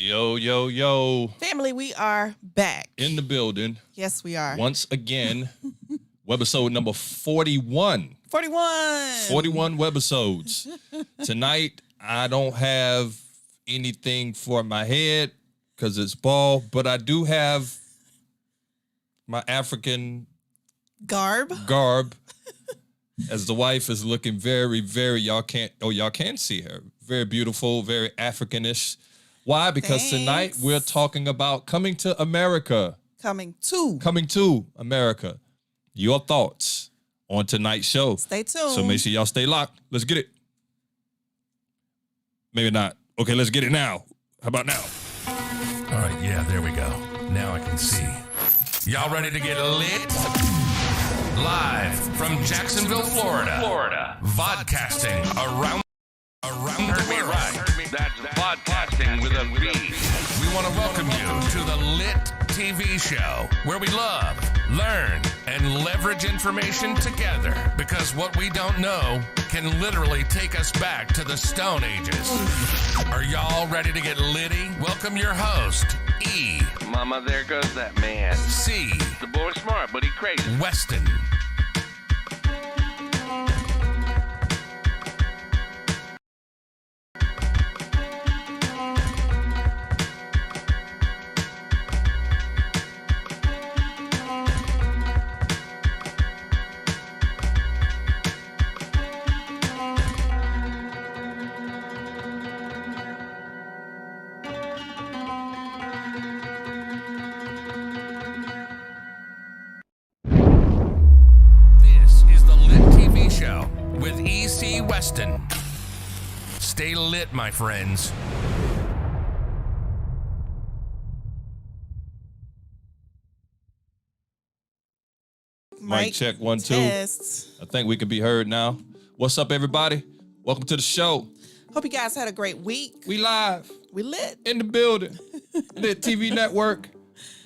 Yo, yo, yo. Family, we are back. In the building. Yes, we are. Once again. Webisode number 41. 41 webisodes. Tonight, I don't have anything for my head because it's bald, but I do have my African garb as the wife is looking very, very, y'all can see her. Very beautiful, very Africanish. Why? Because tonight we're talking about coming to America. Coming to America. Your thoughts on tonight's show. Stay tuned. So make sure y'all stay locked. Let's get it. Maybe not. Okay, let's get it now. How about now? All right, yeah, there we go. Now I can see. Y'all ready to get lit? Live from Jacksonville, Florida. Vodcasting around the world. Right. That's podcasting with a V. We want to welcome you to the LiT TV show, where we love, learn, and leverage information together. Because what we don't know can literally take us back to the Stone Ages. Are y'all ready to get litty? Welcome your host, E. Mama, there goes that man. C. The boy's smart, but he crazy. Weston. With E.C. Weston. Stay lit, my friends. Mic check 1 2. Test. I think we can be heard now. What's up, everybody? Welcome to the show. Hope you guys had a great week. We live. We lit. In the building. LiT TV Network.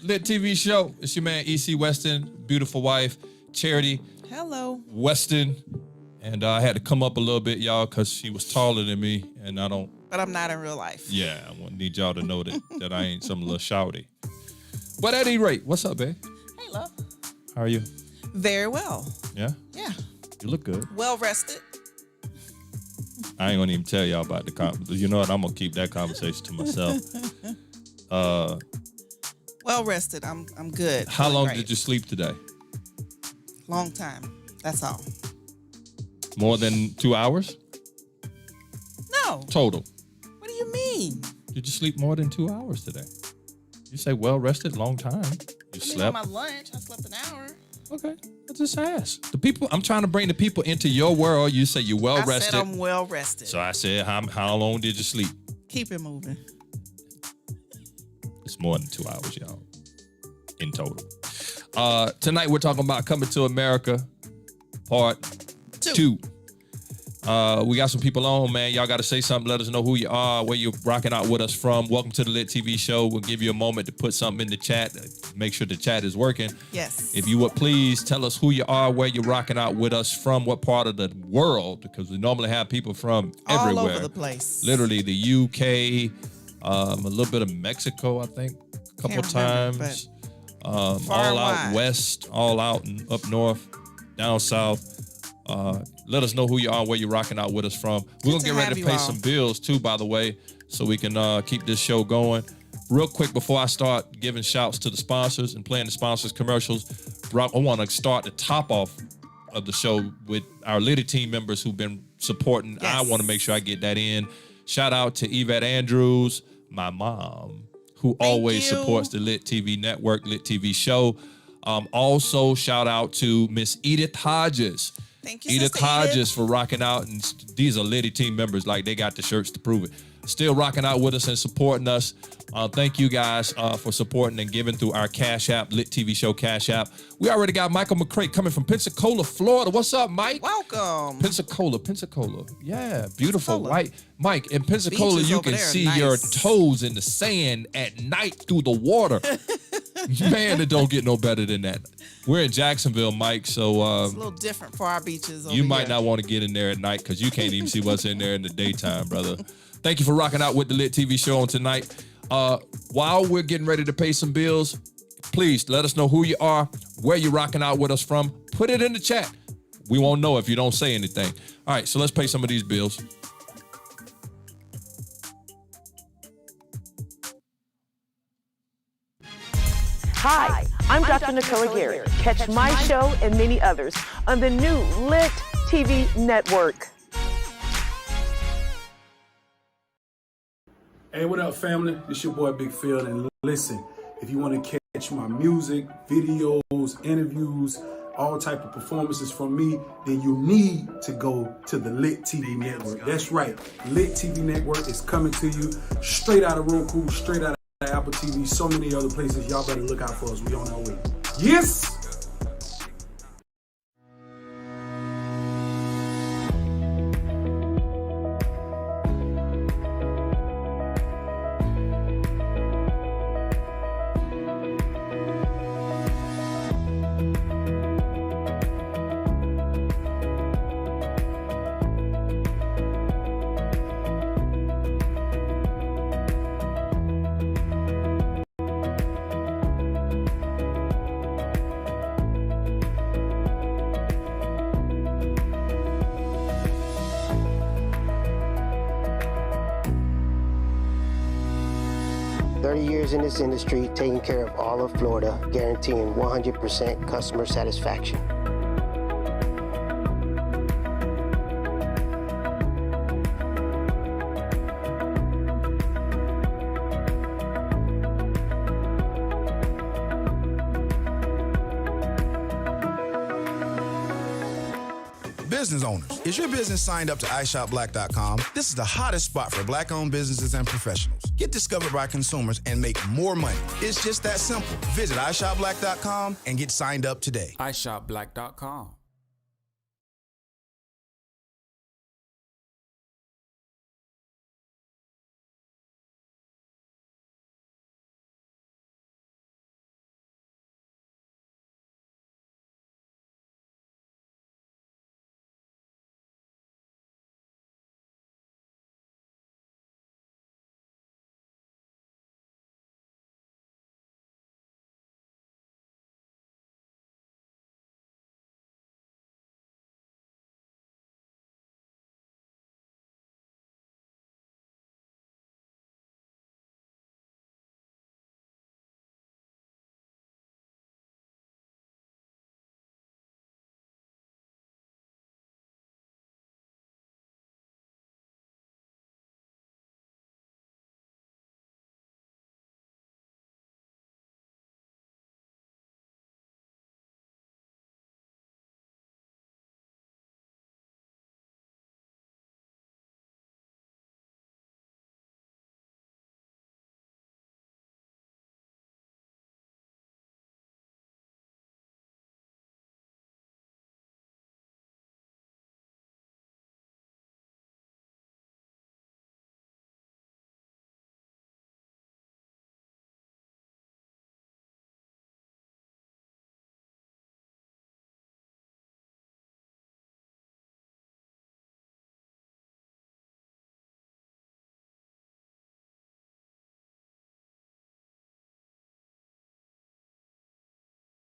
LiT TV show. It's your man E.C. Weston, beautiful wife, Charity Hello. Weston. And I had to come up a little bit, y'all, because she was taller than me, and I don't... But I'm not in real life. Yeah, I need y'all to know that I ain't some little shouty. But at any rate, what's up, babe? Hey, love. How are you? Very well. Yeah? Yeah. You look good. Well rested. I ain't gonna even tell y'all about the you know what? I'm gonna keep that conversation to myself. Well rested. I'm good. How long great. did you sleep today? Long time. That's all. More than 2 hours? No. Total. What do you mean? Did you sleep more than 2 hours today? You say well rested, long time. You slept. On my lunch, I slept an hour. Okay. I just asked. The people, I'm trying to bring the people into your world. You say you're well rested. I said I'm well rested. So I said, how long did you sleep? Keep it moving. It's more than 2 hours, y'all, in total. Tonight we're talking about coming to America, part 2. We got some people on, man. Y'all got to say something. Let us know who you are, where you're rocking out with us from. Welcome to the LiT TV show. We'll give you a moment to put something in the chat. Make sure the chat is working. Yes. If you would please tell us who you are, where you're rocking out with us from, what part of the world, because we normally have people from everywhere. All over the place. Literally the UK, a little bit of Mexico, I think, a couple times. All out west, all out and up north, down south. Let us know who you are, where you're rocking out with us from. We're going to get ready to pay some bills, too, by the way, so we can keep this show going. Real quick, before I start giving shouts to the sponsors and playing the sponsors' commercials, I want to start the top off of the show with our LiT team members who've been supporting. Yes. I want to make sure I get that in. Shout out to Yvette Andrews, my mom, who always supports the LiT TV Network, LiT TV show. Also, shout out to Miss Edith Hodges. Thank you, Edith Hodges for rocking out, and these are LiT team members, like they got the shirts to prove it. Still rocking out with us and supporting us. Thank you guys for supporting and giving through our Cash App, LiT TV show Cash App. We already got Michael McCray coming from Pensacola, Florida. What's up, Mike? Welcome. Pensacola. Yeah, beautiful white. Mike, in Pensacola, Beaches you can see your toes in the sand at night through the water. Man, it don't get no better than that. We're in Jacksonville, Mike, so it's a little different for our beaches over you might here. not want to get in there at night because you can't even see what's in there in the daytime, brother. Thank you for rocking out with the LiT TV show on tonight. While we're getting ready to pay some bills, please let us know who you are, where you're rocking out with us from. Put it in the chat. We won't know if you don't say anything. All right, so let's pay some of these bills. Hi, I'm Dr. Nicola Gary. Catch my show and many others on the new LiT TV network. Hey, what up, family? It's your boy Big Phil, and listen, if you want to catch my music, videos, interviews, all type of performances from me, then you need to go to the LiT TV network. That's right, LiT TV network is coming to you straight out of Roku, straight out of Apple TV, so many other places. Y'all better look out for us. We on our way. Yes! Years in this industry, taking care of all of Florida, guaranteeing 100% customer satisfaction. Business owners, is your business signed up to iShopBlack.com? This is the hottest spot for Black-owned businesses and professionals. Get discovered by consumers and make more money. It's just that simple. Visit iShopBlack.com and get signed up today. iShopBlack.com.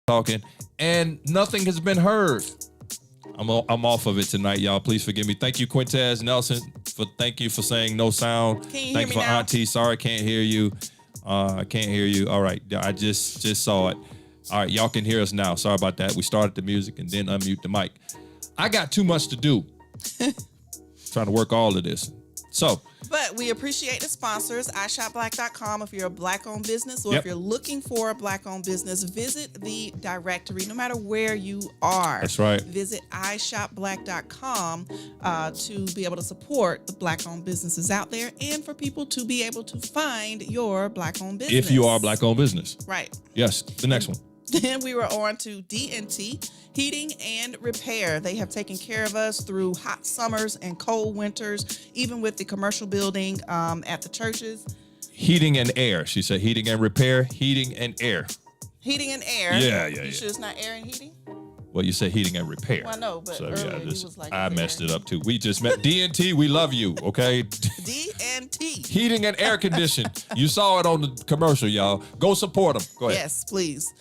Talking, and nothing has been heard. I'm off of it tonight, y'all. Please forgive me. Thank you, Quintez Nelson, thank you for saying no sound. Can you Thank hear you me for now? Auntie. Sorry, can't hear you. I can't hear you. All right, I just saw it. All right, y'all can hear us now. Sorry about that. We started the music and then unmute the mic. I got too much to do. Trying to work all of this. So, but we appreciate the sponsors, iShopBlack.com. If you're a Black-owned business or Yep. if you're looking for a Black-owned business, visit the directory, no matter where you are. That's right. Visit iShopBlack.com to be able to support the Black-owned businesses out there and for people to be able to find your Black-owned business. if you are a Black-owned business. Right. Yes, the next one. Then we were on to D&T, Heating and Repair. They have taken care of us through hot summers and cold winters, even with the commercial building at the churches. Heating and air. She said heating and repair, heating and air. Heating and air. Yeah. You sure it's not air and heating? Well, you said heating and repair. Well, I know, but earlier he was like I messed it up too. We just met DNT. We love you, okay? DNT. Heating and air conditioning. You saw it on the commercial, y'all. Go support them. Go ahead. Yes, please.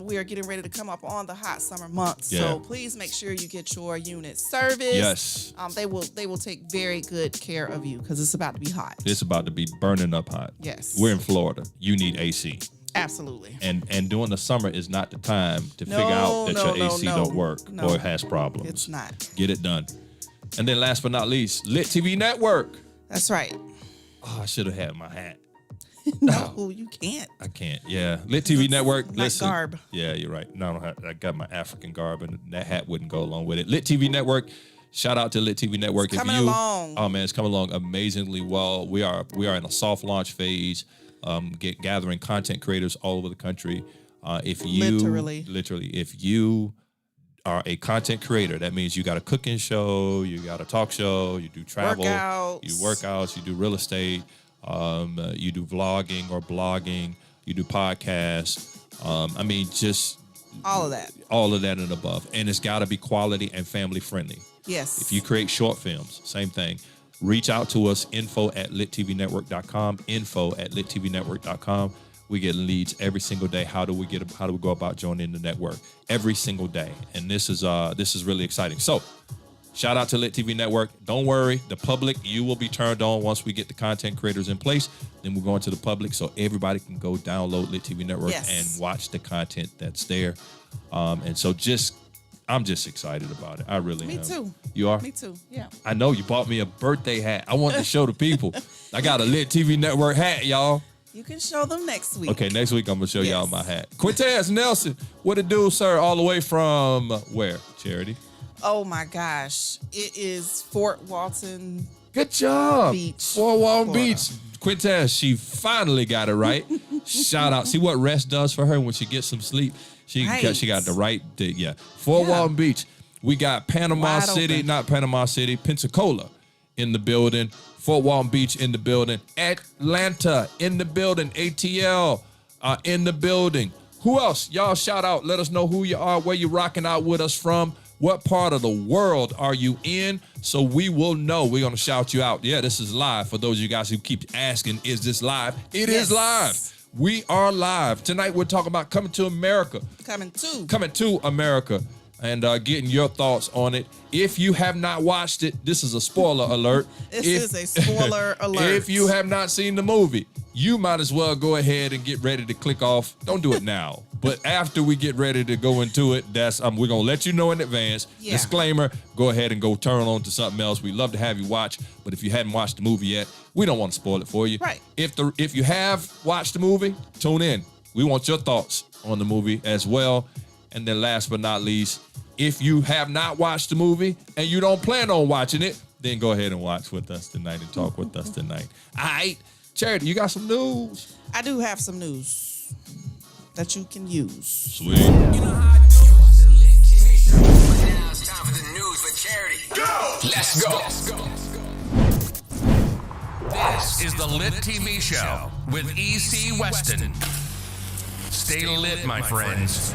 We are getting ready to come up on the hot summer months, so please make sure you get your unit serviced. Yes. They will take very good care of you because it's about to be hot. It's about to be burning up hot. Yes. We're in Florida. You need AC. Absolutely. And during the summer is not the time to figure out that your AC don't work or it has problems. It's not. Get it done. And then last but not least, LiT TV Network. That's right. Oh, I should have had my hat. No, you can't. I can't. Yeah. LiT TV Network. Like Listen. garb. Yeah, you're right. No, I got my African garb and that hat wouldn't go along with it. LiT TV Network. Shout out to LiT TV Network. It's coming along. Oh man, it's coming along amazingly well. We are in a soft launch phase. Gathering content creators all over the country. If you are a content creator, that means you got a cooking show, you got a talk show, you do travel, you workouts, you do real estate, you do vlogging or blogging, you do podcasts. Just all of that and above. And it's got to be quality and family friendly. Yes. If you create short films, same thing. Reach out to us, info@litvnetwork.com, info@litvnetwork.com. We get leads every single day. How do we go about joining the network? Every single day. And this is really exciting. So shout out to LiT TV Network. Don't worry, the public, you will be turned on once we get the content creators in place. Then we're going to the public so everybody can go download LiT TV Network and watch the content that's there. I'm just excited about it. I really am. Me too. You are? Me too. Yeah. I know you bought me a birthday hat. I wanted to show the people. I got a LiT TV Network hat, y'all. You can show them next week. Okay, next week I'm going to show y'all my hat. Quintez Nelson, what it do, sir? All the way from where, Charity? Oh, my gosh. It is Fort Walton. Good job. Beach. Fort Walton Beach. Quintez, she finally got it right. Shout out. See what rest does for her when she gets some sleep? She got the right day. Yeah. Fort Walton Beach. We got Pensacola in the building. Fort Walton Beach in the building. Atlanta in the building. ATL in the building. Who else? Y'all shout out. Let us know who you are, where you're rocking out with us from. What part of the world are you in? So we will know. We're going to shout you out. Yeah, this is live. For those of you guys who keep asking, is this live? It is live. We are live. Tonight we're talking about Coming to America. Coming to America. And getting your thoughts on it. If you have not watched it, this is a spoiler alert. This is a spoiler alert. If you have not seen the movie, you might as well go ahead and get ready to click off. Don't do it now. But after we get ready to go into it, we're going to let you know in advance. Yeah. Disclaimer, go ahead and go turn on to something else. We'd love to have you watch. But if you hadn't watched the movie yet, we don't want to spoil it for you. Right. If you have watched the movie, tune in. We want your thoughts on the movie as well. And then last but not least, if you have not watched the movie and you don't plan on watching it, then go ahead and watch with us tonight and talk with us tonight. All right. Charity, you got some news? I do have some news that you can use. Sweet. You know how I do it. Now it's time for the news with Charity. Go! Let's go. This is the LiT TV show with E.C. Weston. Stay lit, my friends.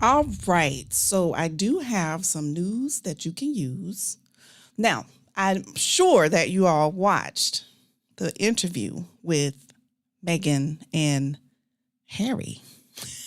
All right. So I do have some news that you can use. Now, I'm sure that you all watched the interview with Meghan and Harry.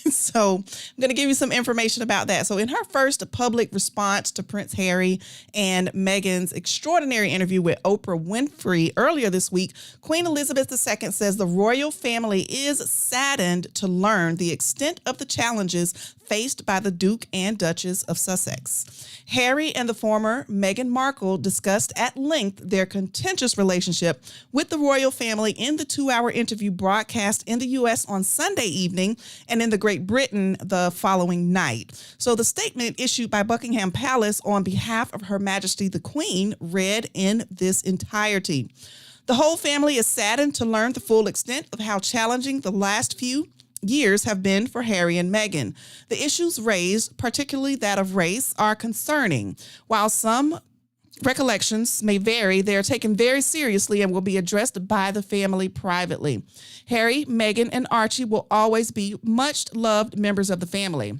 So I'm going to give you some information about that. So in her first public response to Prince Harry and Meghan's extraordinary interview with Oprah Winfrey earlier this week, Queen Elizabeth II says the royal family is saddened to learn the extent of the challenges faced by the Duke and Duchess of Sussex. Harry and the former Meghan Markle discussed at length their contentious relationship with the royal family in the 2-hour interview broadcast in the U.S. on Sunday evening and in the Great Britain the following night. So the statement issued by Buckingham Palace on behalf of Her Majesty the Queen read in this entirety. The whole family is saddened to learn the full extent of how challenging the last few years have been for Harry and Meghan. The issues raised, particularly that of race, are concerning. While some recollections may vary, they are taken very seriously and will be addressed by the family privately. Harry, Meghan, and Archie will always be much loved members of the family.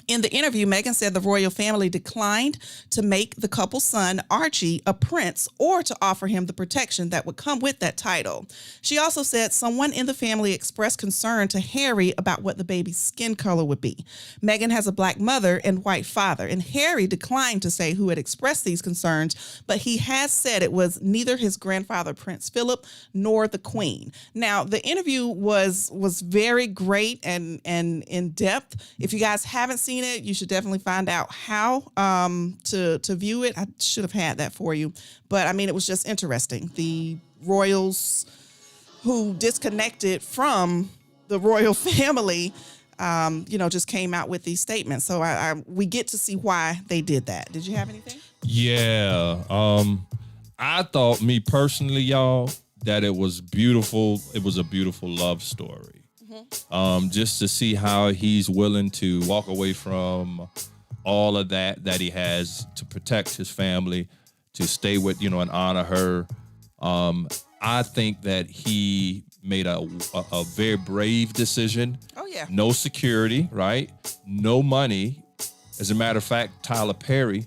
In the interview, Meghan said the royal family declined to make the couple's son, Archie, a prince or to offer him the protection that would come with that title. She also said someone in the family expressed concern to Harry about what the baby's skin color would be. Meghan has a black mother and white father, and Harry declined to say who had expressed these concerns, but he has said it was neither his grandfather, Prince Philip, nor the Queen. Now, the interview was very great and in depth. If you guys haven't seen it, you should definitely find out how to view it. I should have had that for you, but I mean, it was just interesting. The royals who disconnected from the royal family, just came out with these statements. So we get to see why they did that. Did you have anything? Yeah. I thought, me personally, y'all, that it was beautiful. It was a beautiful love story. Just to see how he's willing to walk away from all of that he has to protect his family, to stay with, and honor her. I think that he made a very brave decision. Oh, yeah. No security, right? No money. As a matter of fact, Tyler Perry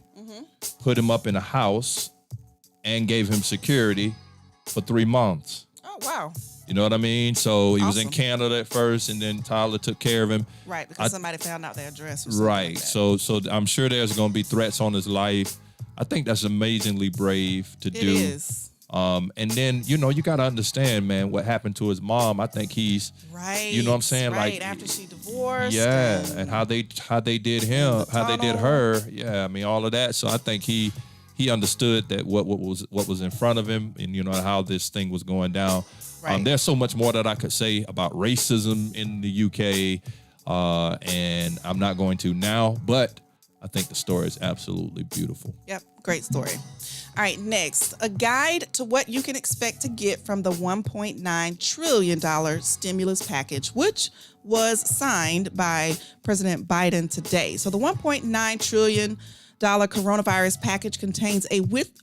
put him up in a house and gave him security for 3 months. Oh, wow. You know what I mean? So he was in Awesome. Canada at first, and then Tyler took care of him. Right, because somebody found out their address or something Right. like that. So I'm sure there's going to be threats on his life. I think that's amazingly brave to do. It is. And then, you got to understand, man, what happened to his mom. I think he's, Right. you know what I'm saying? Right, Like, after she divorced. yeah, and how they did him, how they did tunnel. her. Yeah, I mean, all of that. So I think he understood that what was in front of him, and how this thing was going down. Right. There's so much more that I could say about racism in the UK, and I'm not going to now, but I think the story is absolutely beautiful. Yep, great story. All right, next, a guide to what you can expect to get from the $1.9 trillion stimulus package, which was signed by President Biden today. So the $1.9 trillion coronavirus package contains a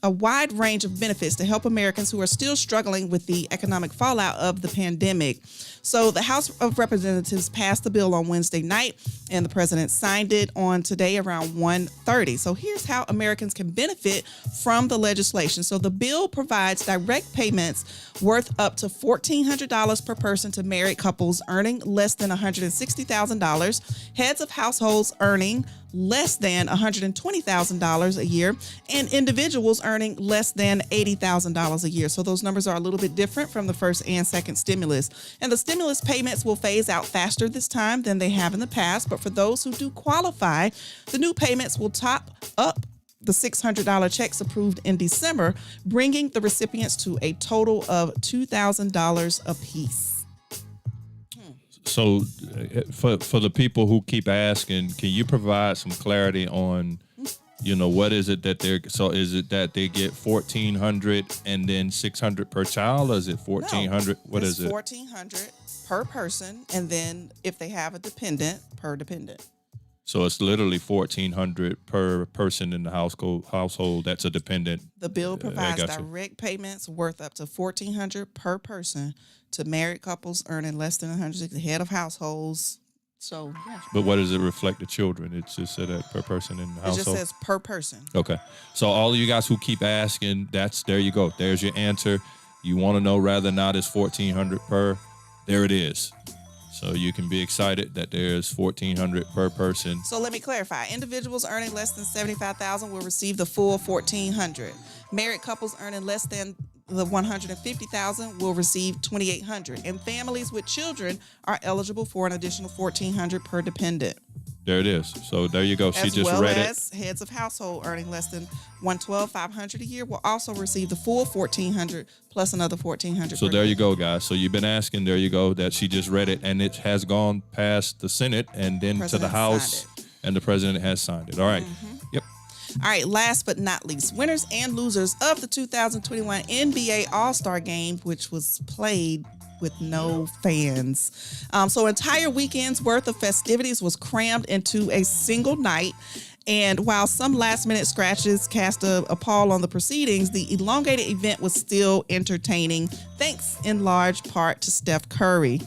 wide range of benefits to help Americans who are still struggling with the economic fallout of the pandemic. So the House of Representatives passed the bill on Wednesday night, and the president signed it on today around 1:30. So here's how Americans can benefit from the legislation. So the bill provides direct payments worth up to $1,400 per person to married couples earning less than $160,000, heads of households earning less than $120,000 a year, and individuals earning less than $80,000 a year. So those numbers are a little bit different from the first and second stimulus. And the stimulus payments will phase out faster this time than they have in the past. But for those who do qualify, the new payments will top up the $600 checks approved in December, bringing the recipients to a total of $2,000 apiece. So for the people who keep asking, can you provide some clarity on, what is it that is it that they get $1,400 and then $600 per child, or is it $1,400? No, What is it? $1,400 per person, and then if they have a dependent, per dependent. So it's literally $1,400 per person in the household that's a dependent. The bill provides gotcha. direct payments worth up to $1,400 per person to married couples earning less than $160,000, head of households. So, yeah. But what does it reflect the children? It just said that per person in the It household. just says per person. Okay. So all of you guys who keep asking, there you go. There's your answer. You want to know rather not is $1,400 per. There it is. So you can be excited that there's $1,400 per person. So let me clarify. Individuals earning less than $75,000 will receive the full $1,400. Married couples earning less than the $150,000 will receive $2,800. And families with children are eligible for an additional $1,400 per dependent. There it is. So there you go. She just read it. As heads of household earning less than $112,500 a year will also receive the full $1,400 plus another $1,400. So there you go, guys. So you've been asking. There you go. That she just read it, and it has gone past the Senate and then to the House, and the president has signed it. All right. Yep. All right, last but not least, winners and losers of the 2021 NBA All-Star Game, which was played with no fans. So entire weekend's worth of festivities was crammed into a single night. And while some last-minute scratches cast a pall on the proceedings, the elongated event was still entertaining, thanks in large part to Steph Curry.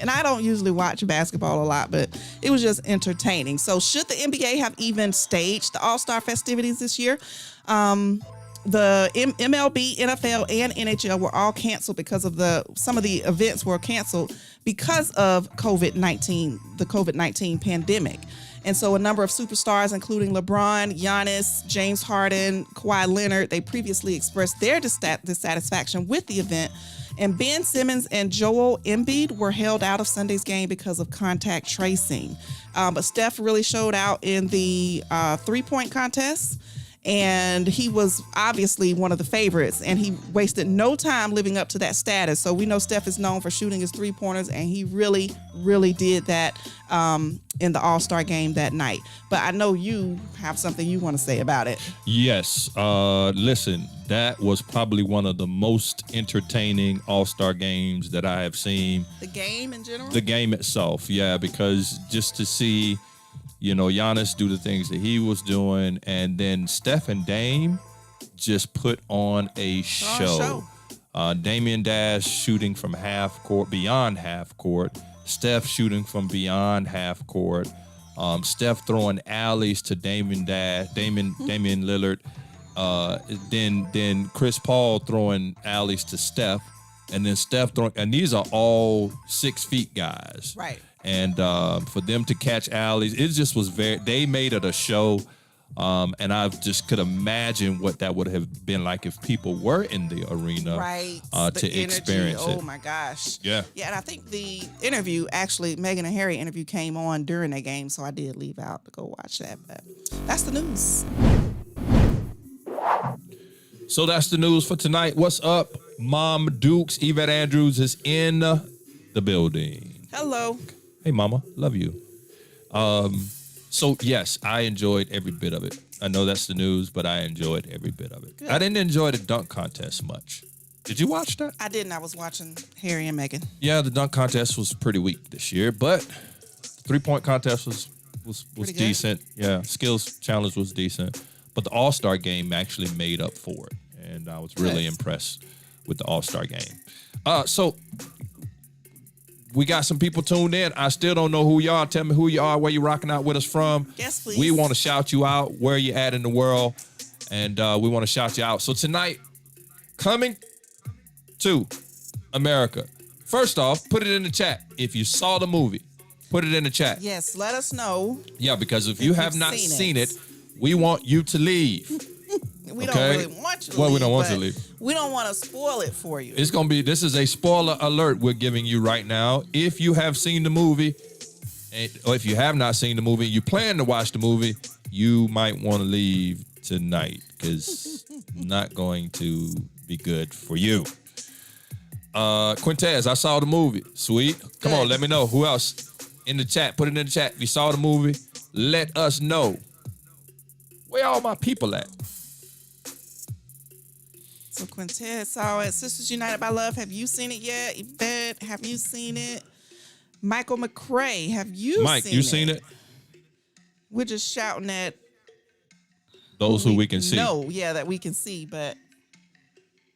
And I don't usually watch basketball a lot, but it was just entertaining. So should the NBA have even staged the All-Star festivities this year? The MLB, NFL, and NHL were all canceled because of some of the events were canceled because of COVID-19, the COVID-19 pandemic. And so a number of superstars, including LeBron, Giannis, James Harden, Kawhi Leonard, they previously expressed their dissatisfaction with the event. And Ben Simmons and Joel Embiid were held out of Sunday's game because of contact tracing. But Steph really showed out in the three-point contest. And he was obviously one of the favorites, and he wasted no time living up to that status. So we know Steph is known for shooting his three-pointers, and he really, really did that in the All-Star game that night. But I know you have something you want to say about it. Yes. Listen, that was probably one of the most entertaining All-Star games that I have seen. The game in general? The game itself, yeah, because just to see, Giannis do the things that he was doing, and then Steph and Dame just put on a show. Damian Dash shooting from beyond half court. Steph shooting from beyond half court. Steph throwing alleys to Damian Lillard. Then Chris Paul throwing alleys to Steph, and then Steph throwing, and these are all 6 feet guys. Right. And for them to catch alleys, it just was they made it a show. And I just could imagine what that would have been like if people were in the arena to experience it. Oh my gosh. Yeah. Yeah, and I think the interview, actually, Meghan and Harry interview came on during that game, so I did leave out to go watch that. But that's the news. So that's the news for tonight. What's up, Mom Dukes? Yvette Andrews is in the building. Hello. Hey, Mama. Love you. So, yes, I enjoyed every bit of it. I know that's the news, but I enjoyed every bit of it. Good. I didn't enjoy the dunk contest much. Did you watch that? I didn't. I was watching Harry and Meghan. Yeah, the dunk contest was pretty weak this year, but the three-point contest was decent. Yeah, skills challenge was decent. But the All-Star game actually made up for it, and I was really impressed with the All-Star game. So we got some people tuned in. I still don't know who you are. Tell me who you are, where you rocking out with us from. Yes, please. We want to shout you out, where you at in the world, and we want to shout you out. So tonight, coming to America. First off, put it in the chat. If you saw the movie, put it in the chat. Yes, let us know. Yeah, because if you have not seen it, we want you to leave. We don't really want you to leave. Well, we don't want you to leave. We don't want to spoil it for you. This is a spoiler alert we're giving you right now. If you have seen the movie, or if you have not seen the movie, you plan to watch the movie, you might want to leave tonight because not going to be good for you. Quintez, I saw the movie. Sweet. Come on, let me know. Who else in the chat? Put it in the chat. If you saw the movie, let us know. Where all my people at? So Quintez saw it. Sisters United by Love. Have you seen it yet? Yvette, have you seen it? Michael McCrae, have you seen it? Mike, you seen it? We're just shouting at those who we can see. No, yeah, that we can see, but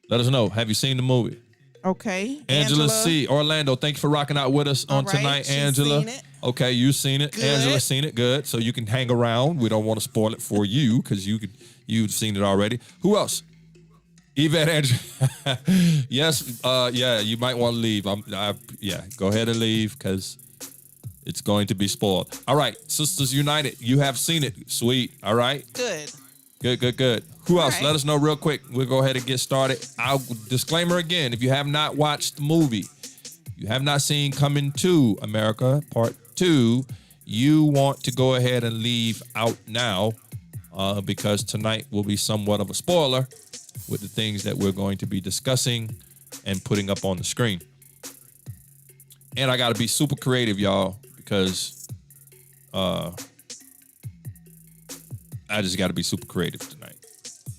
let us know. Have you seen the movie? Okay. Angela C. Orlando, thank you for rocking out with us on tonight, Angela. Seen it. Okay, you've seen it. Good. Angela's seen it. Good. So you can hang around. We don't want to spoil it for you because you've seen it already. Who else? Yvette Andrew. Yes. Yeah, you might want to leave. Go ahead and leave because it's going to be spoiled. All right, Sisters United, you have seen it. Sweet. All right. Good. Good. Who else? Let us know real quick. We'll go ahead and get started. Disclaimer again, if you have not watched the movie, you have not seen Coming to America Part 2, you want to go ahead and leave out now because tonight will be somewhat of a spoiler with the things that we're going to be discussing and putting up on the screen. And I got to be super creative, y'all, because I just got to be super creative tonight.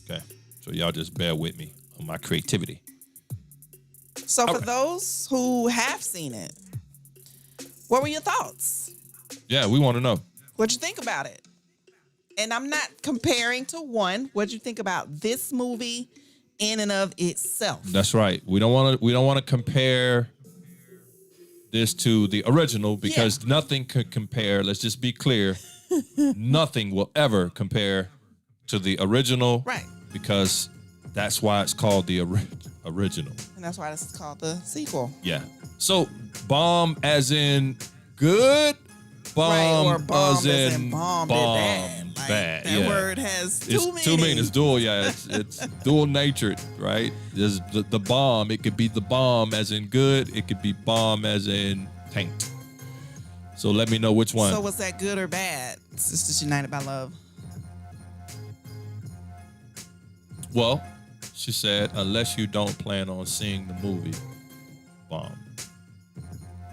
Okay? So y'all just bear with me on my creativity. So for those who have seen it, what were your thoughts? Yeah, we want to know. What'd you think about it? And I'm not comparing to one. What'd you think about this movie in and of itself? That's right. We don't want to compare this to the original because nothing could compare. Let's just be clear. Nothing will ever compare to the original. Right. Because that's why it's called the original. And that's why this is called the sequel. Yeah. So bomb as in good, bomb, right, or bomb as in bomb bad. Like, bad. That word has two meanings. Two meanings. Dual, yeah. It's dual natured, right? There's the bomb. It could be the bomb as in good. It could be bomb as in taint. So let me know which one. So was that good or bad? Sisters United by Love. Well, she said, unless you don't plan on seeing the movie, bomb.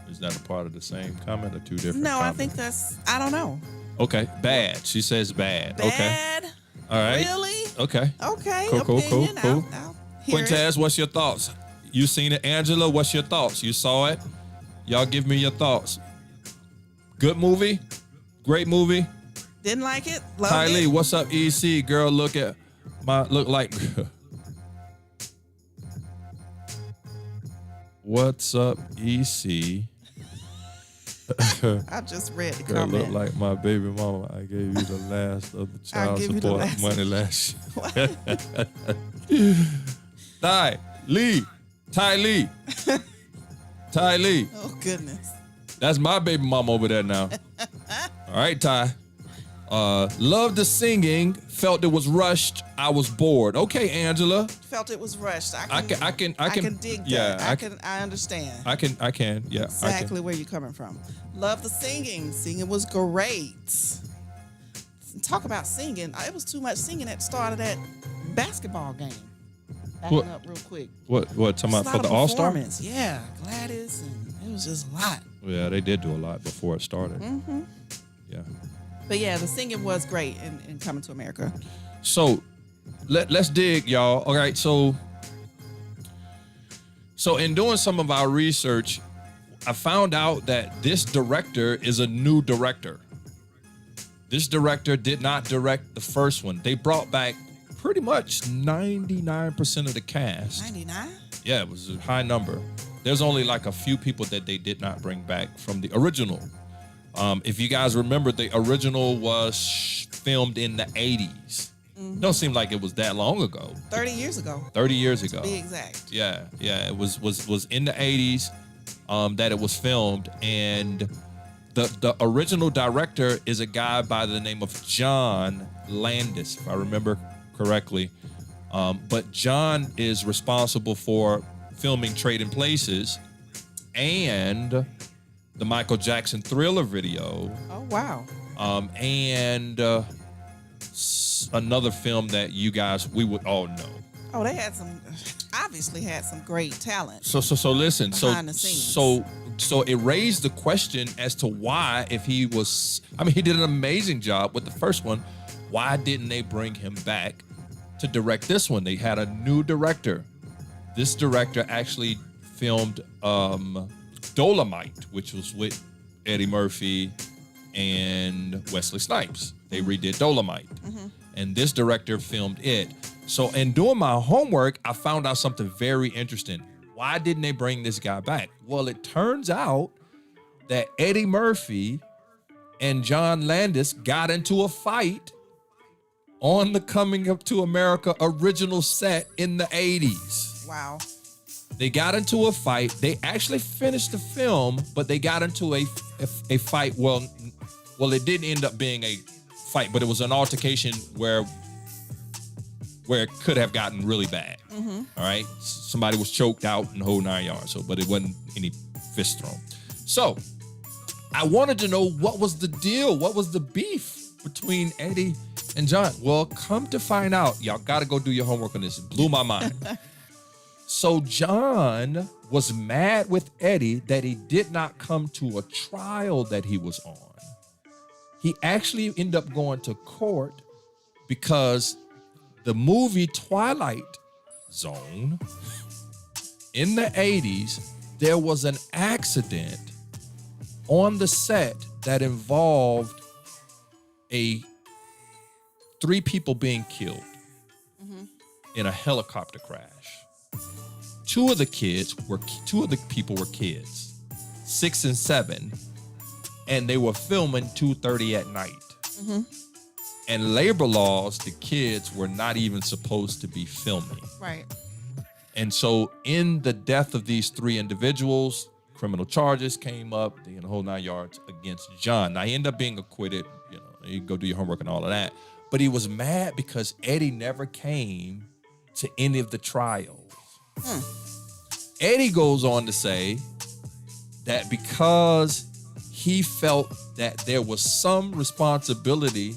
Is that a part of the same comment or two different No, comments? I think that's, I don't know. Okay, bad. She says bad. Okay. Bad? All right. Really? Okay. Okay. Cool. Opinion. I'll hear it. Quintez, what's your thoughts? You seen it? Angela, what's your thoughts? You saw it? Y'all give me your thoughts. Good movie? Great movie? Didn't like it? Loved Ty Lee, it? what's up, EC? Girl, look like... What's up, EC? I just read the Girl, comment. look like my baby mama. I gave you the last of the child give you the support last. money last year. Ty Lee. Oh, goodness. That's my baby mama over there now. All right, Ty. Loved the singing. Felt it was rushed. I was bored. Okay, Angela. Felt it was rushed. I can dig yeah, that. I understand. I can. Yeah. Exactly where you're coming from. Love the singing. Singing was great. Talk about singing. It was too much singing at the start of that basketball game. Backing up real quick. What talking about for the All-Star? Yeah, Gladys, and it was just a lot. Yeah, they did do a lot before it started. Mm-hmm. Yeah. But yeah, the singing was great in Coming to America. So let's dig, y'all. All right, so in doing some of our research, I found out that this director is a new director. This director did not direct the first one. They brought back pretty much 99% of the cast. 99? Yeah, it was a high number. There's only like a few people that they did not bring back from the original. If you guys remember, the original was filmed in the 80s. Mm-hmm. Don't seem like it was that long ago. 30 years ago. 30 years ago. To be exact. Yeah. It was in the 80s that it was filmed, and the original director is a guy by the name of John Landis, if I remember correctly. But John is responsible for filming Trading Places and the Michael Jackson Thriller video. Oh, wow. And another film that we would all know. Oh, they obviously had some great talent. So listen. Behind the scenes. So it raised the question as to why, if he did an amazing job with the first one, why didn't they bring him back to direct this one? They had a new director. This director actually filmed Dolomite, which was with Eddie Murphy and Wesley Snipes. They redid Dolomite. Mm-hmm. And this director filmed it. So in doing my homework, I found out something very interesting. Why didn't they bring this guy back? Well, it turns out that Eddie Murphy and John Landis got into a fight on the Coming Up to America original set in the 80s. Wow. They got into a fight. They actually finished the film, but they got into a fight. Well, it didn't end up being a fight, but it was an altercation where it could have gotten really bad. Mm-hmm. All right, somebody was choked out and the whole 9 yards. So, but it wasn't any fist thrown. So, I wanted to know what was the deal. What was the beef between Eddie and John? Well, come to find out, y'all got to go do your homework on this. It blew my mind. So John was mad with Eddie that he did not come to a trial that he was on. He actually ended up going to court because the movie Twilight Zone in the 80s, there was an accident on the set that involved a 3 people being killed in a helicopter crash. 2 of the people were kids, 6 and 7, and they were filming 2:30 at night. And labor laws, the kids were not even supposed to be filming. Right. And so in the death of these 3 individuals, criminal charges came up, the whole 9 yards against John. Now, he ended up being acquitted. You can go do your homework and all of that. But he was mad because Eddie never came to any of the trials. Eddie goes on to say that because he felt that there was some responsibility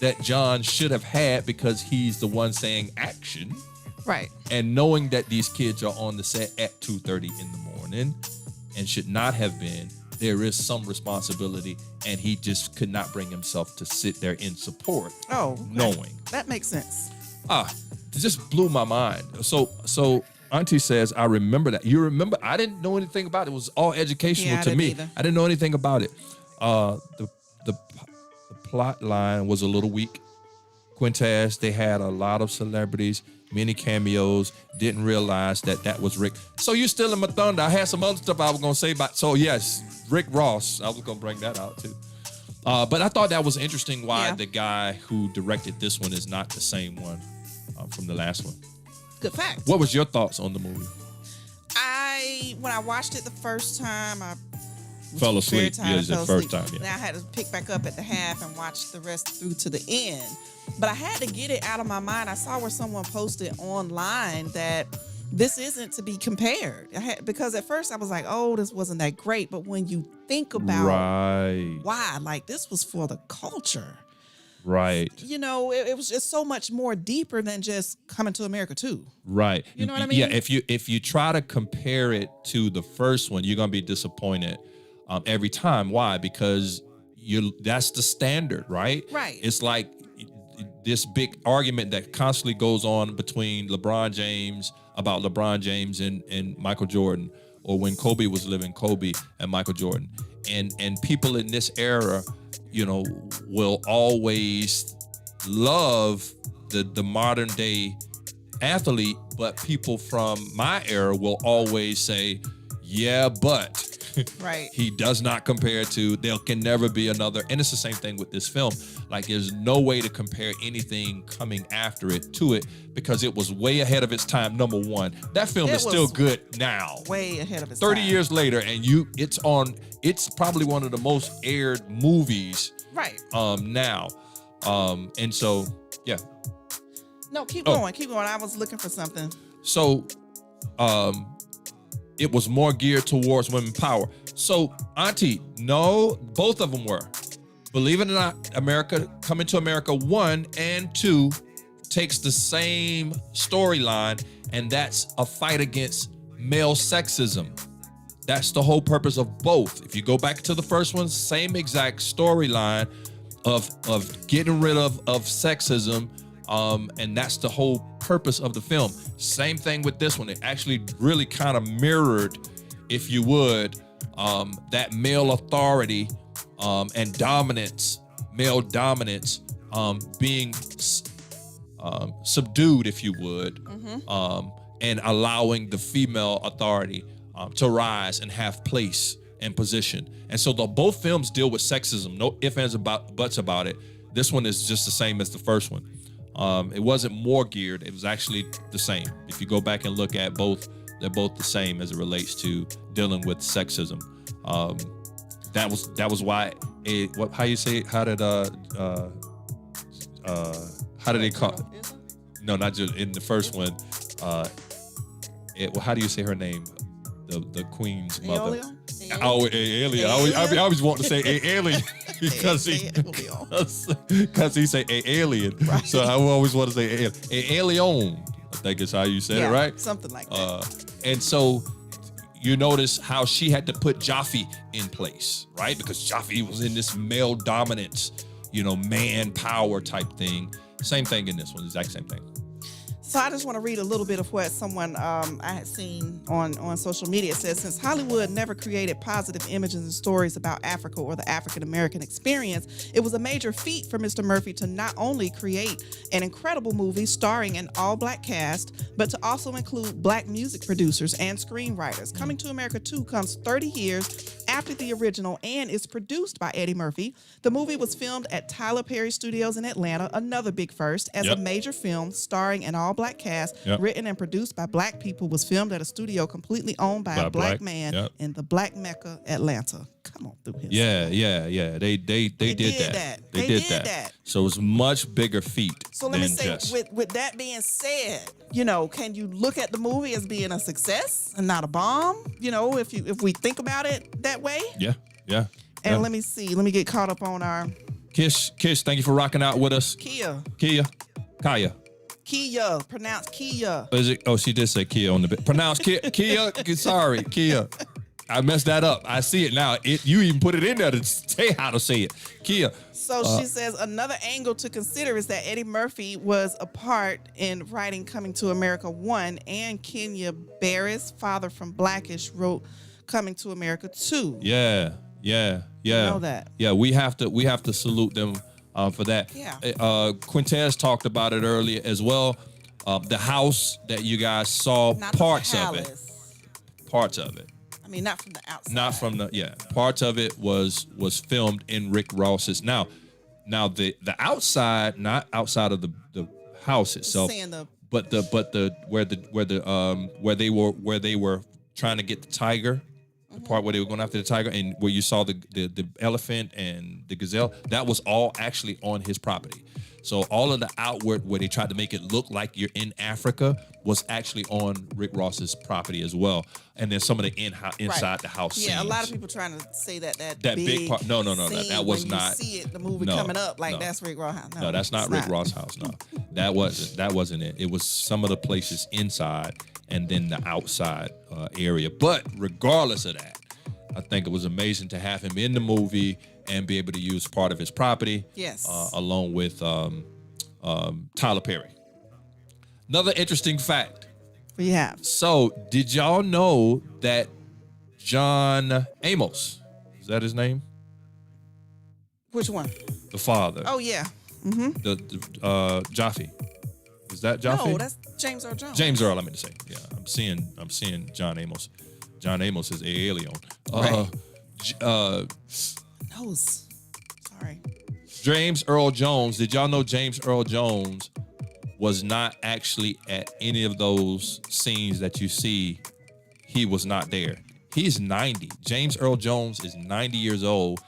that John should have had because he's the one saying action. Right. And knowing that these kids are on the set at 2:30 in the morning and should not have been, there is some responsibility, and he just could not bring himself to sit there in support. Oh, knowing. That makes sense. It just blew my mind. So Auntie says, I remember that. You remember? I didn't know anything about it. It was all educational to me. Either. I didn't know anything about it. The plot line was a little weak. Quintas, they had a lot of celebrities, many cameos, didn't realize that was Rick. So you still in my thunder. I had some other stuff I was going to say about, so yes, Rick Ross. I was going to bring that out too. But I thought that was interesting why the guy who directed this one is not the same one from the last one. Good fact. What was your thoughts on the movie? When I watched it the first time, I fell asleep. Yeah, the first time. Yeah. Now I had to pick back up at the half and watch the rest through to the end. But I had to get it out of my mind. I saw where someone posted online that this isn't to be compared. Because at first I was like, oh, this wasn't that great. But when you think about why, like this was for the culture. Right. It was just so much more deeper than just Coming to America 2. Right. You know what I mean? Yeah, if you try to compare it to the first one, you're going to be disappointed every time. Why? Because that's the standard, right? Right. It's like this big argument that constantly goes on between LeBron James and Michael Jordan, or when Kobe was living, Kobe and Michael Jordan. And people in this era, will always love the modern day athlete, but people from my era will always say, yeah, but right. He does not compare to, there can never be another. And it's the same thing with this film. Like there's no way to compare anything coming after it to it because it was way ahead of its time, number one. That film is still good now. Way ahead of its 30 time. years later, and it's probably one of the most aired movies now. And so, yeah. No, keep going. I was looking for something. So, it was more geared towards women power. So, Auntie, no, both of them were. Believe it or not, Coming to America 1 and 2 takes the same storyline, and that's a fight against male sexism. That's the whole purpose of both. If you go back to the first one, same exact storyline of getting rid of sexism, and that's the whole purpose of the film. Same thing with this one. It actually really kind of mirrored, if you would, that male authority and dominance, male dominance, being subdued, if you would, and allowing the female authority to rise and have place and position. And so both films deal with sexism. No ifs, ands, buts about it. This one is just the same as the first one. It wasn't more geared. It was actually the same. If you go back and look at both, they're both the same as it relates to dealing with sexism. That was why. How you say it? How did they call? No, not just in the first one. How do you say her name? The queen's mother. Alien. I always want to say alien because he say alien. Right. So I always want to say alien. I think is how you said it, right? Something like that. And so you notice how she had to put Jaffe in place, right? Because Jaffe was in this male dominance, man power type thing. Same thing in this one, exact same thing. So I just want to read a little bit of what someone I had seen on social media. It says, since Hollywood never created positive images and stories about Africa or the African American experience, it was a major feat for Mr. Murphy to not only create an incredible movie starring an all-black cast, but to also include black music producers and screenwriters. Coming to America 2 comes 30 years after the original and is produced by Eddie Murphy. The movie was filmed at Tyler Perry Studios in Atlanta, another big first, as a major film starring an all-black cast, written and produced by black people, was filmed at a studio completely owned by a black man in the Black Mecca, Atlanta. Come on through here. Yeah. They did that. They did that. So it was much bigger feat. So let me say, with that being said, can you look at the movie as being a success and not a bomb? If we think about it that way. Yeah. And let me see. Let me get caught up on our Kish, thank you for rocking out with us. Kaya. Pronounced Kia. Is it? Oh, she did say Kia on the bit. Pronounced Kia. Sorry, Kia. I messed that up. I see it now. You even put it in there to say how to say it. Kia. So she says another angle to consider is that Eddie Murphy was a part in writing Coming to America 1, and Kenya Barris, father from Blackish, wrote Coming to America 2. Yeah. You know that. Yeah, we have to salute them for that. Yeah. Quintez talked about it earlier as well. The house that you guys saw, Not parts of it. Parts of it. I mean, not from the outside. Not from the Parts of it was filmed in Rick Ross's. Now the outside, not outside of the house itself, but where they were trying to get the tiger. The part where they were going after the tiger and where you saw the elephant and the gazelle, that was all actually on his property. So all of the outward where they tried to make it look like you're in Africa was actually on Rick Ross's property as well. And then some of the inside the house scenes. Yeah, a lot of people trying to say that big part. No, that was not. You see it, the movie coming up, that's Rick Ross house. No, that's not Rick Ross house. No, that wasn't it. It was some of the places inside and then the outside area. But regardless of that, I think it was amazing to have him in the movie and be able to use part of his property. Yes. Along with Tyler Perry. Another interesting fact. We have. So, did y'all know that John Amos, is that his name? Which one? The father. Oh, yeah. Mm-hmm. The Jaffe. Is that Jaffe? No, that's James Earl Jones. James Earl, I meant to say. Yeah, I'm seeing John Amos. John Amos is a alien. Right. Nose. Sorry. James Earl Jones. Did y'all know James Earl Jones was not actually at any of those scenes that you see? He was not there. He's 90. James Earl Jones is 90 years old.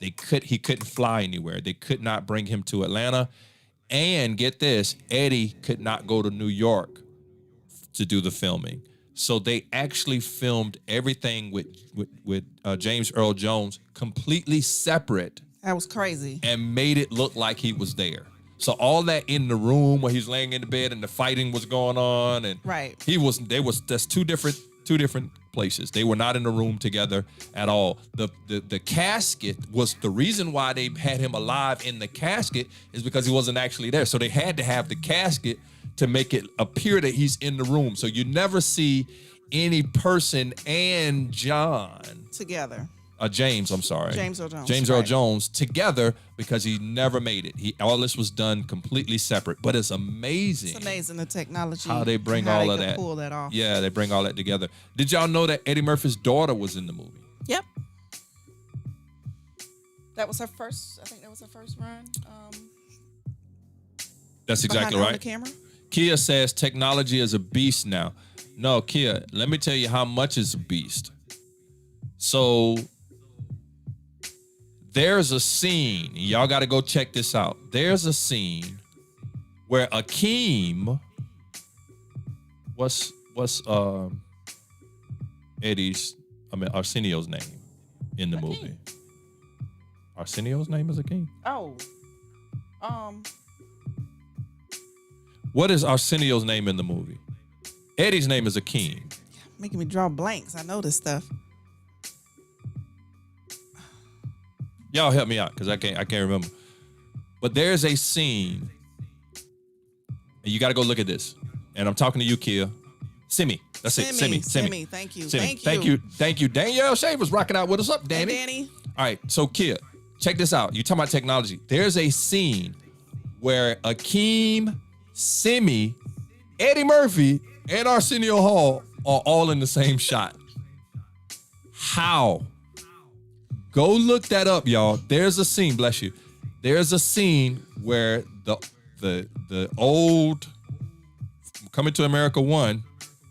He couldn't fly anywhere. They could not bring him to Atlanta. And get this, Eddie could not go to New York to do the filming. So they actually filmed everything with James Earl Jones completely separate. That was crazy. And made it look like he was there. So all that in the room where he's laying in the bed and the fighting was going on, and right. That's two different places. They were not in the room together at all. The casket was the reason why they had him alive in the casket is because he wasn't actually there. So they had to have the casket to make it appear that he's in the room. So you never see any person and John together. James Earl Jones. James Earl Jones together because he never made it. All this was done completely separate. But it's amazing. It's amazing the technology. How they bring all of that. Pull that off. Yeah, they bring all that together. Did y'all know that Eddie Murphy's daughter was in the movie? Yep. That was her first. I think that was her first run. That's exactly right. On the camera. Kia says technology is a beast now. No, Kia, let me tell you how much it's a beast. So there's a scene, y'all got to go check this out. There's a scene where Akeem, what's Arsenio's name in the movie? Arsenio's name is Akeem? Oh. What is Arsenio's name in the movie? Eddie's name is Akeem. Making me draw blanks. I know this stuff. Y'all help me out because I can't remember. But there's a scene, and you got to go look at this. and I'm talking to you, Kia. Simi. That's it. Simi. Thank you. Simi. Thank you. Danielle Shaver's rocking out with us. Up, Danny. Hey, Danny. All right. So, Kia, check this out. You talking about technology. There's a scene where Akeem, Simi, Eddie Murphy, and Arsenio Hall are all in the same shot. How? Go look that up, y'all. There's a scene, bless you. There's a scene where the old Coming to America 1,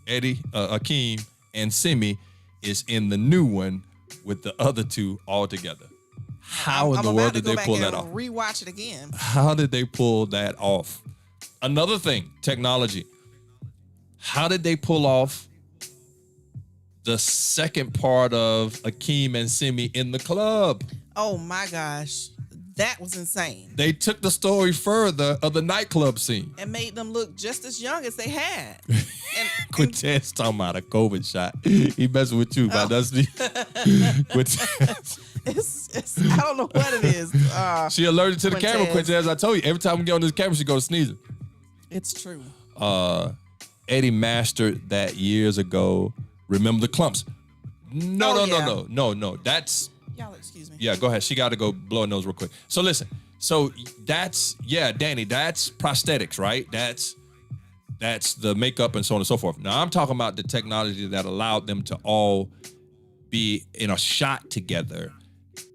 Eddie, Akeem, and Simi is in the new one with the other two all together. How in the world did they pull that off? Rewatch it again. How did they pull that off? Another thing, technology. How did they pull off the second part of Akeem and Simi in the club? Oh my gosh. That was insane. They took the story further of the nightclub scene. And made them look just as young as they had. Quintez talking about a COVID shot. He messing with you, man, doesn't he? It's I don't know what it is. She alerted to the camera, Quintez. I told you, every time we get on this camera, she goes sneezing. It's true. Eddie mastered that years ago. Remember the clumps? No. That's... Y'all excuse me. Yeah, go ahead. She got to go blow her nose real quick. So listen. So that's, Danny, that's prosthetics, right? That's the makeup and so on and so forth. Now I'm talking about the technology that allowed them to all be in a shot together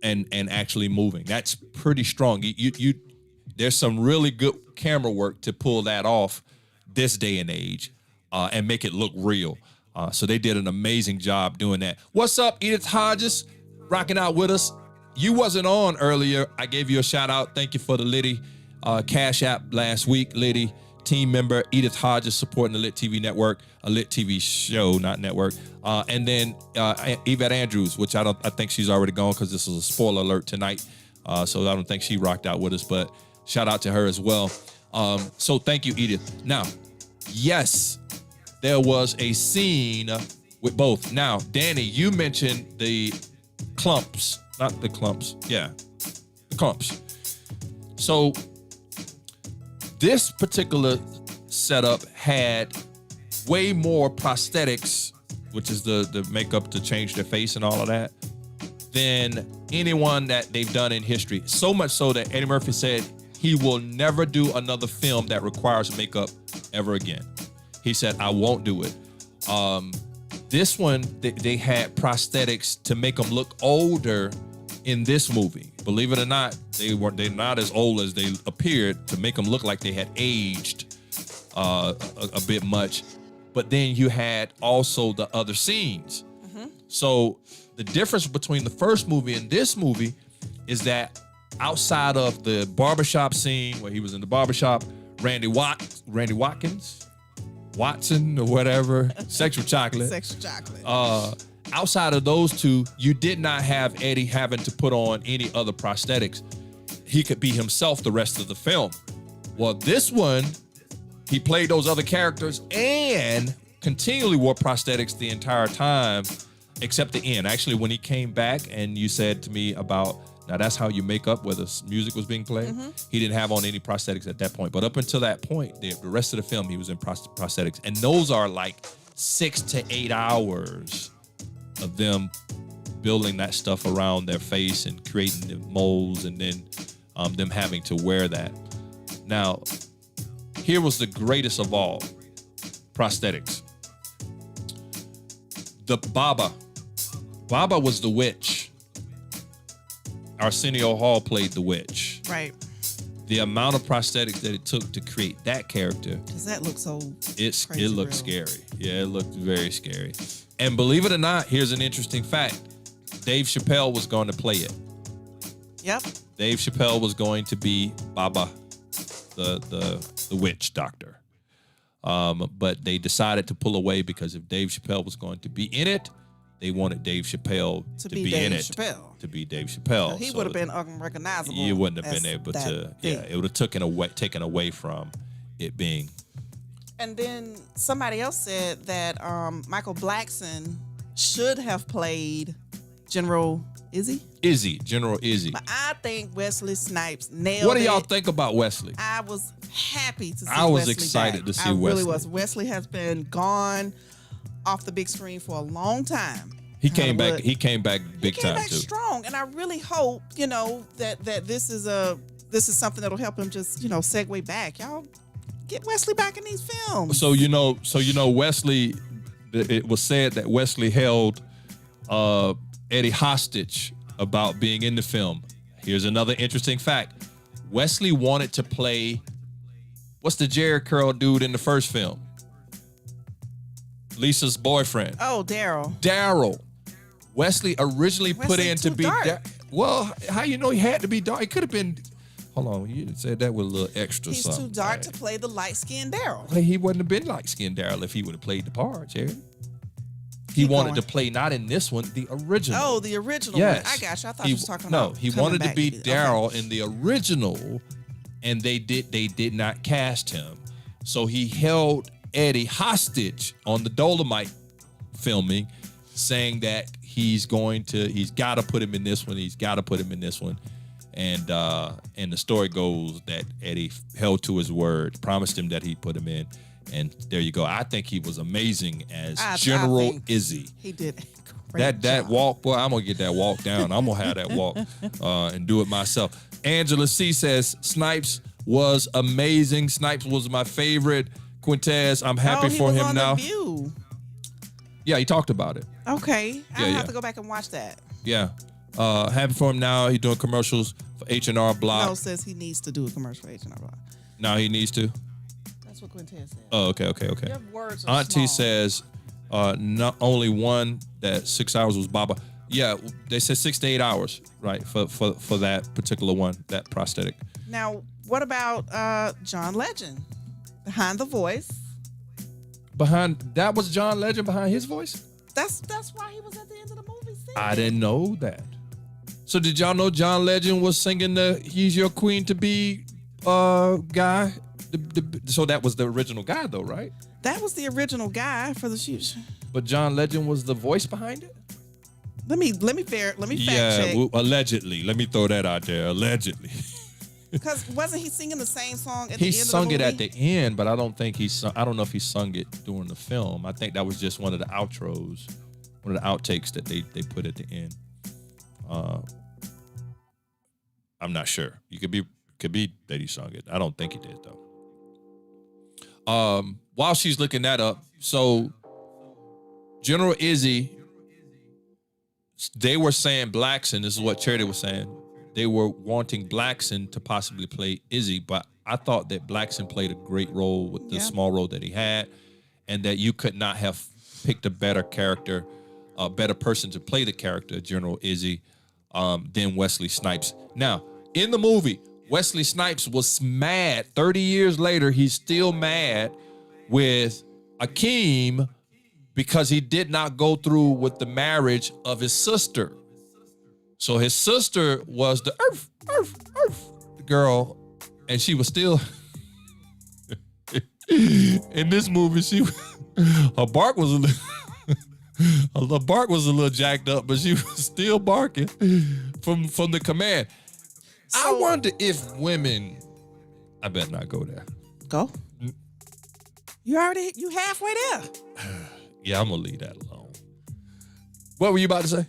and actually moving. That's pretty strong. You there's some really good camera work to pull that off this day and age and make it look real. So they did an amazing job doing that. What's up, Edith Hodges? Rocking out with us. You wasn't on earlier. I gave you a shout out. Thank you for the LiT Cash App last week. LiT team member Edith Hodges supporting the LiT TV network, a LiT TV show, not network. And then Yvette Andrews, which I think she's already gone because this is a spoiler alert tonight. So I don't think she rocked out with us, but shout out to her as well. So thank you, Edith. Now, yes, there was a scene with both. Now, Danny, you mentioned the clumps, not the clumps. Yeah, the clumps. So this particular setup had way more prosthetics, which is the makeup to change their face and all of that, than anyone that they've done in history. So much so that Eddie Murphy said he will never do another film that requires makeup ever again. He said, I won't do it. This one, they had prosthetics to make them look older in this movie. Believe it or not, they're not as old as they appeared, to make them look like they had aged a bit much. But then you had also the other scenes. Mm-hmm. So the difference between the first movie and this movie is that outside of the barbershop scene where he was in the barbershop, Randy Watson or whatever, Sexual Chocolate. Outside of those two, you did not have Eddie having to put on any other prosthetics. He could be himself the rest of the film. Well, this one, he played those other characters and continually wore prosthetics the entire time, except the end. Actually, when he came back and you said to me about, now that's how you make up where the music was being played. Mm-hmm. He didn't have on any prosthetics at that point. But up until that point, the rest of the film, he was in prosthetics. And those are like 6 to 8 hours of them building that stuff around their face and creating the molds and then them having to wear that. Now, here was the greatest of all, prosthetics. The Baba. Baba was the witch. Arsenio Hall played the witch. Right. The amount of prosthetics that it took to create that character. Does that look so it looked scary. Yeah, it looked very scary. And believe it or not, here's an interesting fact. Dave Chappelle was going to play it. Yep. Dave Chappelle was going to be Baba, the witch doctor. But they decided to pull away because if Dave Chappelle was going to be in it, they wanted Dave Chappelle to be in it. To be Dave Chappelle. He would have been unrecognizable. You wouldn't have been able to. Yeah, it would have taken away from it being. And then somebody else said that Michael Blackson should have played General General Izzy. But I think Wesley Snipes nailed it. What do y'all think about Wesley? I was happy to see I was Wesley excited back. to see I Wesley. really was. Wesley has been gone off the big screen for a long time. He came back. He came back big he came time back too. strong, and I really hope that this is something that'll help him just segue back. Y'all get Wesley back in these films. So Wesley. It was said that Wesley held Eddie hostage about being in the film. Here's another interesting fact. Wesley wanted to play, what's the Jerry Curl dude in the first film? Lisa's boyfriend. Oh, Daryl. Daryl. Wesley originally put in to be dark. Well, how you know he had to be dark? He could have been. Hold on, you said that with a little extra He's something. too dark to play the light-skinned Daryl. He wouldn't have been light-skinned Daryl if he would have played the part, Jerry. He wanted to play not in this one, the original. Oh, the original yes. one. I got you. I thought you was talking about. No, he wanted to be Daryl in the original, and they did not cast him. So he held Eddie hostage on the Dolomite filming, saying that he's got to put him in this one. He's got to put him in this one. And the story goes that Eddie held to his word, promised him that he'd put him in. And there you go. I think he was amazing as General Izzy. He did that walk, boy. I'm gonna get that walk down. I'm gonna have that walk and do it myself. Angela C says Snipes was amazing. Snipes was my favorite. Quintez, I'm happy for him now. The View. Yeah, he talked about it. Okay, I'll have to go back and watch that. Yeah, happy for him now. He's doing commercials for H&R Block. No, says he needs to do a commercial for H&R Block. Now he needs to. That's what Quintez said. Oh, okay. Your words are Auntie small. says not only one that 6 hours was Baba. Yeah, they said 6 to 8 hours, right, for that particular one, that prosthetic. Now, what about John Legend behind the voice? That was John Legend behind his voice? That's why he was at the end of the movie singing. I didn't know that. So did y'all know John Legend was singing the "He's Your Queen to Be" guy? So that was the original guy, though, right? That was the original guy for the shoot. But John Legend was the voice behind it. Let me fact check. Well, allegedly. Let me throw that out there. Allegedly. Because wasn't he singing the same song at He the end sung of the movie? it at the end, but I don't think I don't know if he sung it during the film. I think that was just one of the outros, one of the outtakes that they put at the end. I'm not sure. You could be that he sung it. I don't think he did though. While she's looking that up, so General Izzy, they were saying Blackson, this is what Charity was saying, they were wanting Blackson to possibly play Izzy, but I thought that Blackson played a great role with the small role that he had, and that you could not have picked a better character, a better person to play the character, General Izzy, than Wesley Snipes. Now, in the movie, Wesley Snipes was mad. 30 years later, he's still mad with Akeem because he did not go through with the marriage of his sister. So his sister was the girl, and she was still in this movie. Her bark was a little jacked up, but she was still barking from the command. I wonder if women. I better not go there. Go. You halfway there. Yeah, I'm gonna leave that alone. What were you about to say?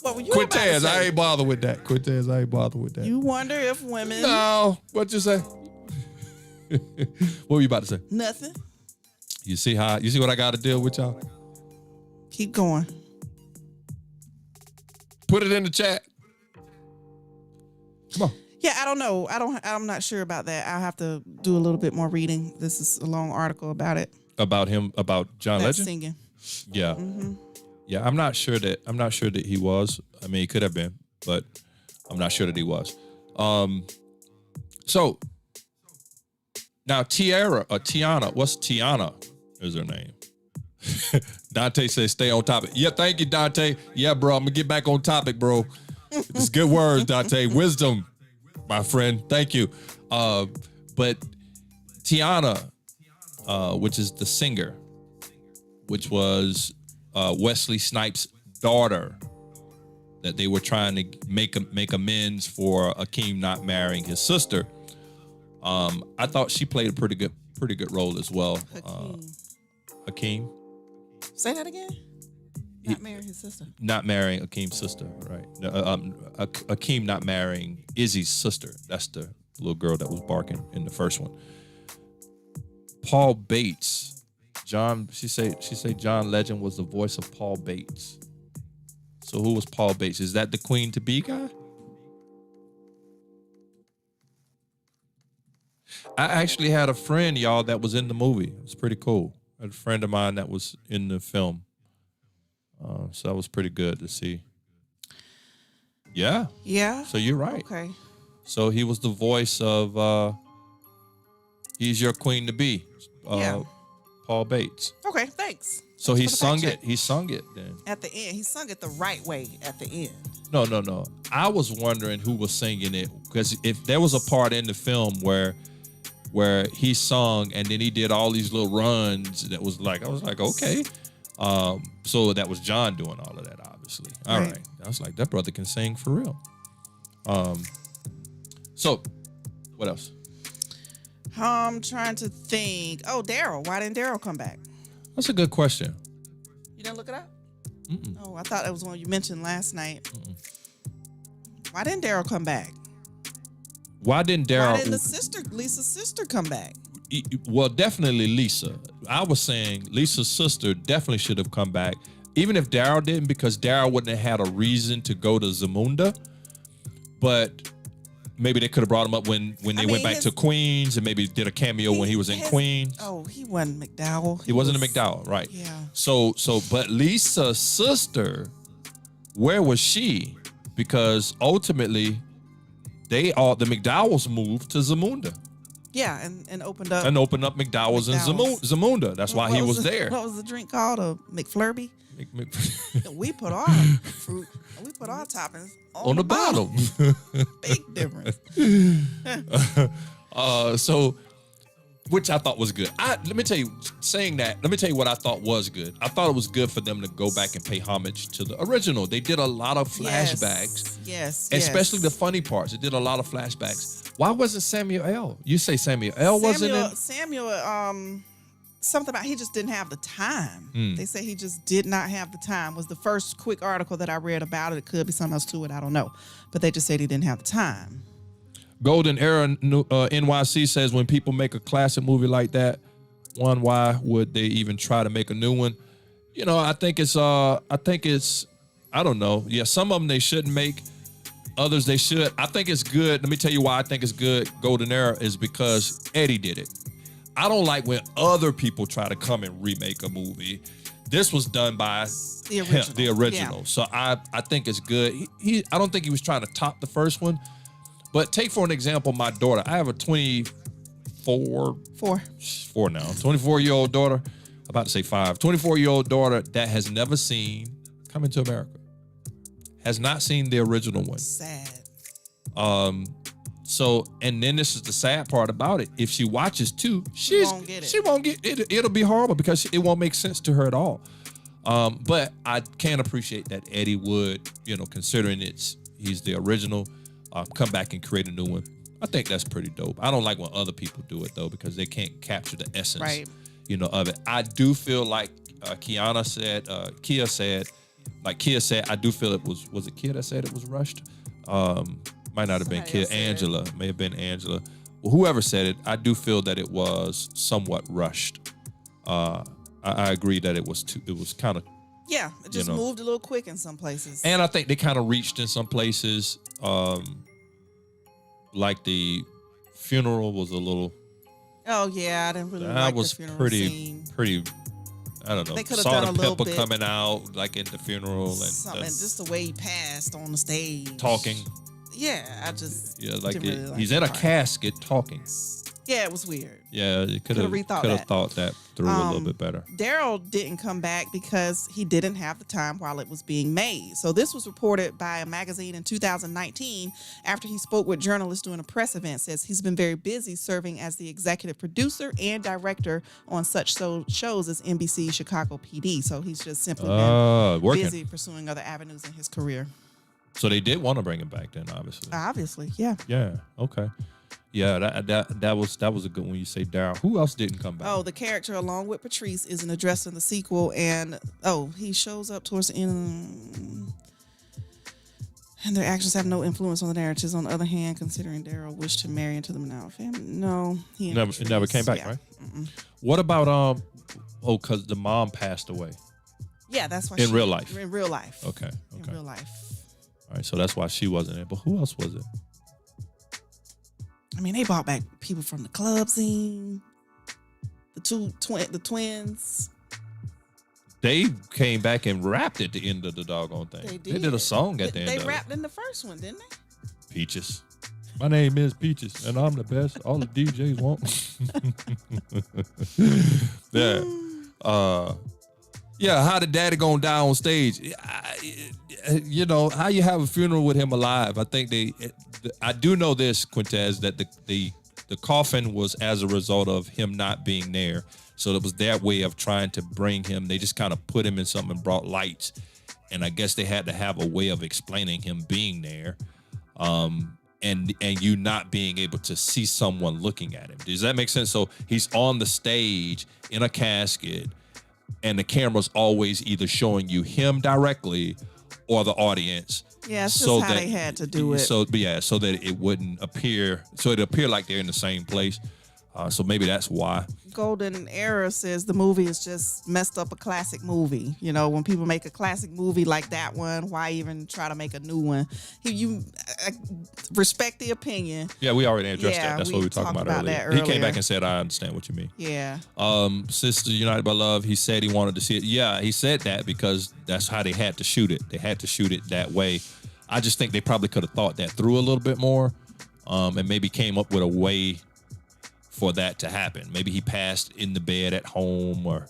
What were you about to Quintez, say? I ain't bothered with that. Quintez, I ain't bothered with that. You wonder if women. No, what you say? What were you about to say? Nothing. You see what I got to deal with, y'all? Keep going. Put it in the chat. Come on. Yeah, I don't know. I'm not sure about that. I'll have to do a little bit more reading. This is a long article about it. About him, about John That's Legend? singing. Yeah. Mm-hmm. Yeah, I'm not sure that he was. I mean, he could have been, but I'm not sure that he was. So now Tiana, what's Tiana is her name? Dante says stay on topic. Yeah, thank you, Dante. Yeah, bro, I'm gonna get back on topic, bro. It's good words, Dante. Wisdom, my friend. Thank you. But Tiana, which is the singer, which was Wesley Snipes' daughter, that they were trying to make amends for Akeem not marrying his sister. I thought she played a pretty good role as well. Hakeem. Say that again. Not marrying his sister. Not marrying Akeem's sister, right? Akeem not marrying Izzy's sister. That's the little girl that was barking in the first one. Paul Bates, She say John Legend was the voice of Paul Bates. So who was Paul Bates? Is that the Queen to Be guy? I actually had a friend, y'all, that was in the movie. It was pretty cool. I had a friend of mine that was in the film. So that was pretty good to see. Yeah. Yeah. So you're right. Okay. So he was the voice of He's Your Queen to Be. Paul Bates. Okay, thanks. So he sung it. He sung it then. At the end. He sung it the right way at the end. No. I was wondering who was singing it, because if there was a part in the film where he sung and then he did all these little runs, that was like, I was like, okay. So that was John doing all of that, obviously. All right. I was like, that brother can sing for real. So what else? I'm trying to think. Oh, Daryl. Why didn't Daryl come back? That's a good question. You didn't look it up? Mm-mm. Oh, I thought that was one you mentioned last night. Mm-mm. Why didn't Daryl come back? Why didn't Lisa's sister come back? Well, definitely Lisa. I was saying Lisa's sister definitely should have come back, even if Daryl didn't, because Daryl wouldn't have had a reason to go to Zamunda. But maybe they could have brought him up when they went back to Queens, and maybe did a cameo when he was in Queens. Oh, he wasn't McDowell. He wasn't a McDowell, right? Yeah. So, but Lisa's sister, where was she? Because ultimately, the McDowells moved to Zamunda. Yeah, and opened up. And opened up McDowell's in Zamunda. That's why he was there. What was the drink called? A McFlurby? We put our fruit, we put our toppings on the bottom. Big difference. So, which I thought was good. Let me tell you what I thought was good. I thought it was good for them to go back and pay homage to the original. They did a lot of flashbacks. Yes. Especially the funny parts. They did a lot of flashbacks. Why wasn't Samuel L? You say Samuel L wasn't in? Samuel, something about he just didn't have the time. They say he just did not have the time. Was the first quick article that I read about it. It could be something else to it. I don't know. But they just said he didn't have the time. Golden Era NYC says, when people make a classic movie like that, why would they even try to make a new one? You know, I think it's I don't know. Yeah, some of them they shouldn't make. Others they should. I think it's good. Let me tell you why I think it's good. Golden Era is because Eddie did it. I don't like when other people try to come and remake a movie. This was done by the original. Yeah. So I think it's good. I don't think he was trying to top the first one. But take for an example, my daughter. I have a 24-year-old daughter. About to say 5. 24-year-old daughter that has never seen Coming to America. Has not seen the original one. Sad. So, and then this is the sad part about it. If she watches too, she won't get it. It'll be horrible because it won't make sense to her at all. But I can appreciate that Eddie would, considering he's the original, come back and create a new one. I think that's pretty dope. I don't like when other people do it though, because they can't capture the essence, right, of it. I do feel like Kia said, I do feel it was it Kia that said it was rushed? Might not have been Kia. Angela. May have been Angela. Well, whoever said it, I do feel that it was somewhat rushed. I agree that it was kind of. Yeah, it just moved a little quick in some places. And I think they kind of reached in some places. Like the funeral was a little. Oh yeah, I didn't really like the funeral scene. Pretty. I don't know. They could have done a little bit coming out like at the funeral and something. Just the way he passed on the stage, talking. Yeah, I just like he's in a casket talking. Yeah, it was weird. Yeah, you could have thought that through a little bit better. Daryl didn't come back because he didn't have the time while it was being made. So this was reported by a magazine in 2019 after he spoke with journalists during a press event. Says he's been very busy serving as the executive producer and director on such shows as NBC, Chicago PD. So he's just simply been busy pursuing other avenues in his career. So they did want to bring him back then, obviously. Obviously, yeah. Yeah. Okay. Yeah, that was a good one. You say Daryl. Who else didn't come back? Oh, the character along with Patrice isn't addressed in the sequel, and he shows up towards the end. And their actions have no influence on the narratives. On the other hand, considering Daryl wished to marry into the Manal family, no, he never came back, right? Mm-mm. What about because the mom passed away. Yeah, that's why in real life. In real life. Okay. In real life. All right, so that's why she wasn't in. But who else was it? I mean, they brought back people from the club scene. The twins. They came back and rapped at the end of the doggone thing. They did a song at the end of it. They rapped in the first one, didn't they? Peaches. My name is Peaches, and I'm the best. All the DJs want. Yeah. Yeah, how the daddy gonna die on stage? How you have a funeral with him alive? I think I do know this, Quintez, that the coffin was as a result of him not being there. So it was their way of trying to bring him. They just kind of put him in something and brought lights. And I guess they had to have a way of explaining him being there. And you not being able to see someone looking at him. Does that make sense? So he's on the stage in a casket, and the camera's always either showing you him directly or the audience. Yeah, it's just how they had to do it. So that it wouldn't appear, so it appear like they're in the same place. So maybe that's why. Golden Era says the movie is just messed up a classic movie. You know, when people make a classic movie like that one, why even try to make a new one? You respect the opinion. Yeah, we already addressed that. That's what we talked about earlier. He came back and said, I understand what you mean. Yeah. Sister United by Love, he said he wanted to see it. Yeah, he said that because that's how they had to shoot it. They had to shoot it that way. I just think they probably could have thought that through a little bit more, and maybe came up with a way for that to happen. Maybe he passed in the bed at home, or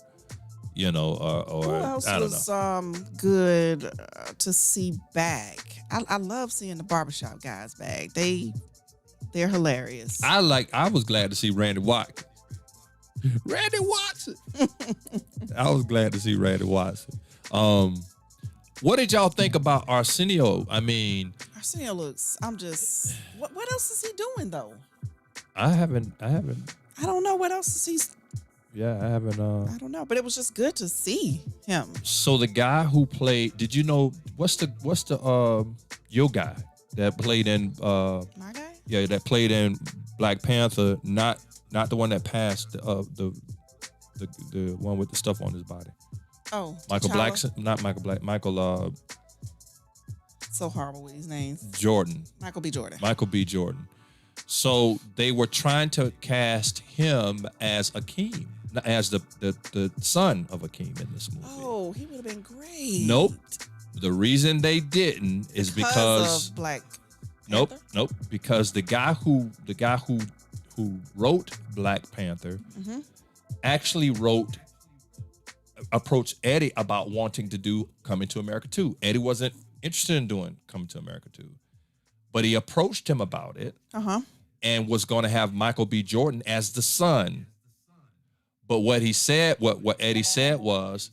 who else I don't know. Good to see back. I love seeing the barbershop guys back. They're hilarious. I was glad to see Randy Watson. Randy Watson. I was glad to see Randy Watson. What did y'all think about Arsenio? I mean, Arsenio looks. What else is he doing though? I haven't. I don't know what else is he. Yeah, I haven't. I don't know, but it was just good to see him. So the guy who played, did you know what's the your guy that played in my guy? Yeah, that played in Black Panther, not the one that passed, the one with the stuff on his body. Oh, Michael Black, not Michael Black, Michael. So horrible with these names. Jordan. Michael B. Jordan. So they were trying to cast him as Akeem, as the son of Akeem in this movie. Oh, he would have been great. Nope. The reason they didn't is because of Black Panther? Nope. Because the guy who wrote Black Panther actually approached Eddie about wanting to do Coming to America 2. Eddie wasn't interested in doing Coming to America 2. But he approached him about it and was going to have Michael B. Jordan as the son. But what he said, what Eddie said was,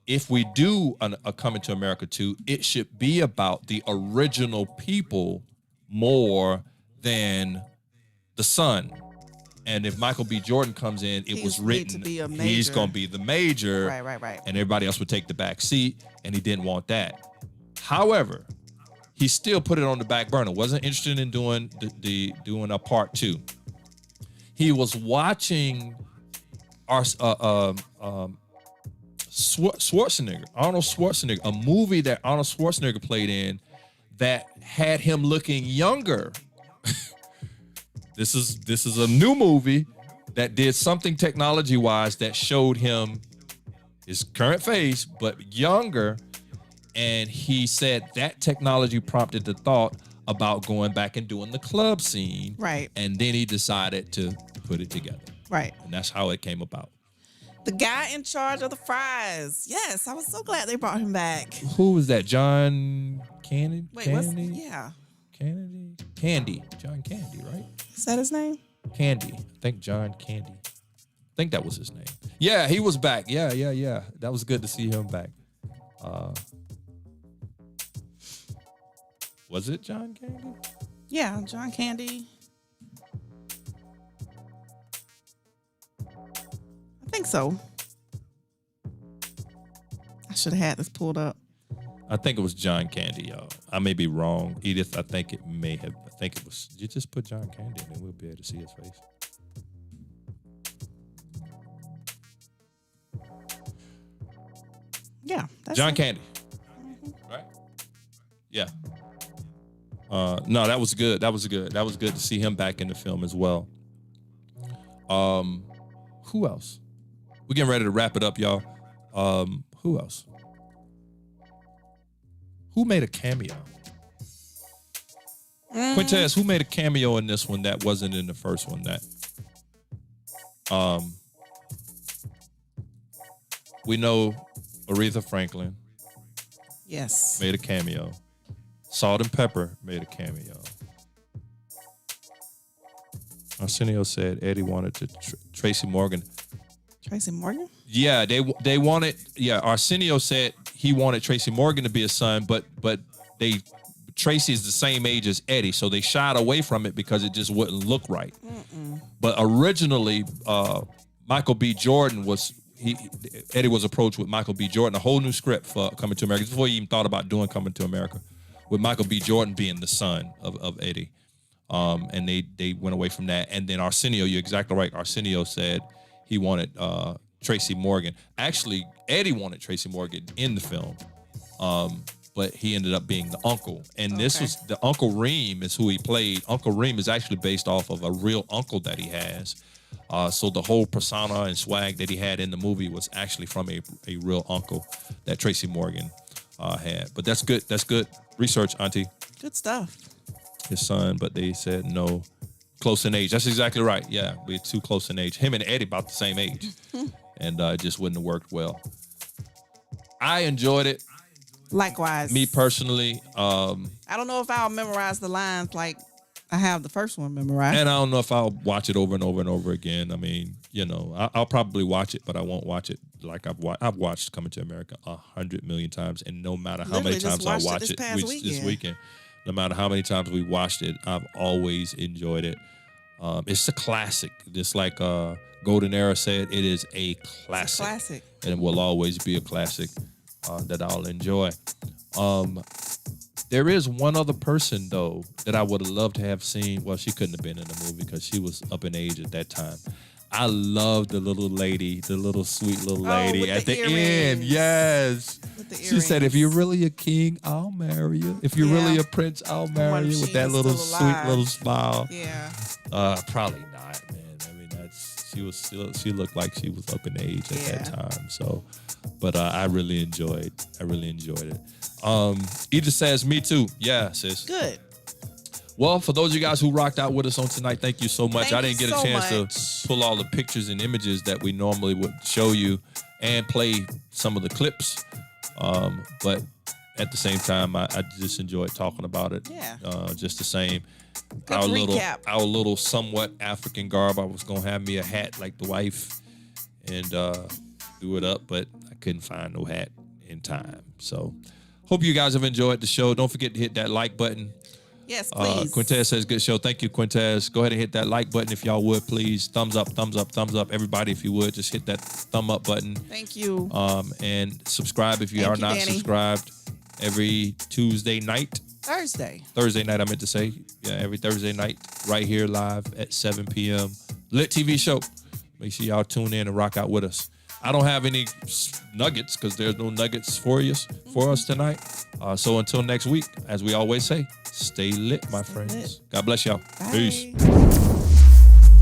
if we do a Coming to America 2, it should be about the original people more than the son. And if Michael B. Jordan comes in, was written, he's going to be the major. Right. And everybody else would take the back seat, and he didn't want that. However, he still put it on the back burner. Wasn't interested in doing doing a part 2. He was watching Arnold Schwarzenegger, a movie that Arnold Schwarzenegger played in that had him looking younger. This is a new movie that did something technology-wise that showed him his current face, but younger. And he said that technology prompted the thought about going back and doing the club scene. Right. And then he decided to put it together. Right. And that's how it came about. The guy in charge of the fries. Yes, I was so glad they brought him back. Who was that? John Candy? Wait, Candy? Candy, John Candy, right? Is that his name? Candy. I think John Candy. I think that was his name. Yeah, he was back. Yeah. That was good to see him back. Was it John Candy? Yeah, John Candy. I think so. I should have had this pulled up. I think it was John Candy, y'all. I may be wrong. Edith, I think it was. You just put John Candy in and we'll be able to see his face. Yeah. That's John Candy. Right? Yeah. No, that was good. That was good to see him back in the film as well. Who else? We're getting ready to wrap it up, y'all. Who else? Who made a cameo? Quintez, who made a cameo in this one that wasn't in the first one? That we know Aretha Franklin. Yes. Made a cameo. Salt and Pepper made a cameo. Arsenio said Eddie wanted to Tracy Morgan. Tracy Morgan? Yeah, they wanted. Yeah, Arsenio said he wanted Tracy Morgan to be a son, but Tracy is the same age as Eddie, so they shied away from it because it just wouldn't look right. But originally, Michael B. Jordan Eddie was approached with Michael B. Jordan, a whole new script for Coming to America before he even thought about doing Coming to America, with Michael B. Jordan being the son of Eddie. And they went away from that. And then Arsenio, you're exactly right. Arsenio said he wanted Tracy Morgan. Actually, Eddie wanted Tracy Morgan in the film, but he ended up being the uncle. And this was the Uncle Reem is who he played. Uncle Reem is actually based off of a real uncle that he has. So the whole persona and swag that he had in the movie was actually from a real uncle that Tracy Morgan had. But that's good. That's good research, Auntie. Good stuff. His son, but they said no. Close in age. That's exactly right. Yeah, we're too close in age. Him and Eddie about the same age. And it just wouldn't have worked well. I enjoyed it. Likewise. Me personally. I don't know if I'll memorize the lines like I have the first one memorized. And I don't know if I'll watch it over and over and over again. I mean, I'll probably watch it, but I won't watch it like I've watched Coming to America 100 million times. And no matter how many times I watch it this weekend, no matter how many times we watched it, I've always enjoyed it. It's a classic. Just like Golden Era said, it is a classic. It's a classic. And it will always be a classic that I'll enjoy. There is one other person, though, that I would have loved to have seen. Well, she couldn't have been in the movie because she was up in age at that time. I love the little lady, the little sweet little lady at the end. Yes. She said, if you're really a king, I'll marry you. If you're really a prince, I'll marry you, with that little sweet little smile. Yeah. Probably not, man. I mean, she looked like she was up in age at that time. So, but I really enjoyed it. Edith says, me too. Yeah, sis. Good. Well, for those of you guys who rocked out with us on tonight, thank you so much. I didn't get a chance to pull all the pictures and images that we normally would show you and play some of the clips. But at the same time, I just enjoyed talking about it. Yeah. Just the same. Good recap. Our little somewhat African garb. I was going to have me a hat like the wife and do it up, but I couldn't find no hat in time. So hope you guys have enjoyed the show. Don't forget to hit that like button. Yes, please. Quintez says, good show. Thank you, Quintez. Go ahead and hit that like button if y'all would, please. Thumbs up, thumbs up, thumbs up. Everybody, if you would, just hit that thumb up button. Thank you. And subscribe if you are not subscribed. Every Thursday night, I meant to say. Yeah, every Thursday night, right here live at 7 p.m. LiT TV show. Make sure y'all tune in and rock out with us. I don't have any nuggets because there's no nuggets for us tonight. So until next week, as we always say, stay lit, my friends. Lit. God bless y'all. Bye. Peace.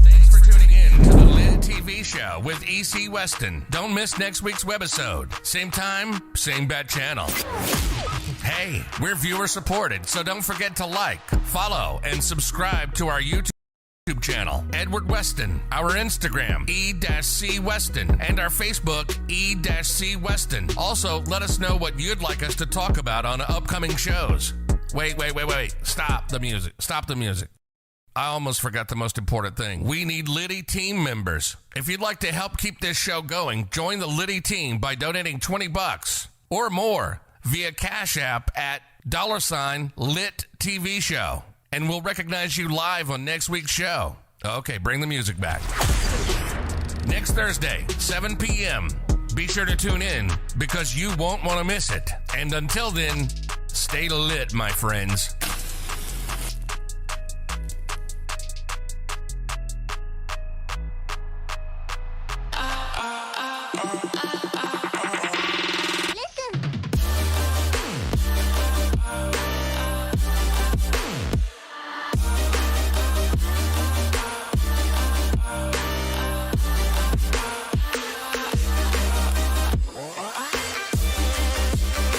Thanks for tuning in to the LiT TV show with E.C. Weston. Don't miss next week's webisode. Same time, same bat channel. Hey, we're viewer supported, so don't forget to like, follow, and subscribe to our YouTube channel, Edward Weston, our Instagram, E-C Weston, and our Facebook, E-C Weston. Also, let us know what you'd like us to talk about on upcoming shows. Wait. Stop the music. I almost forgot the most important thing. We need LiT team members. If you'd like to help keep this show going, join the LiT team by donating $20 or more via Cash App at $LiT TV show. And we'll recognize you live on next week's show. Okay, bring the music back. Next Thursday, 7 p.m. Be sure to tune in because you won't want to miss it. And until then, stay lit, my friends.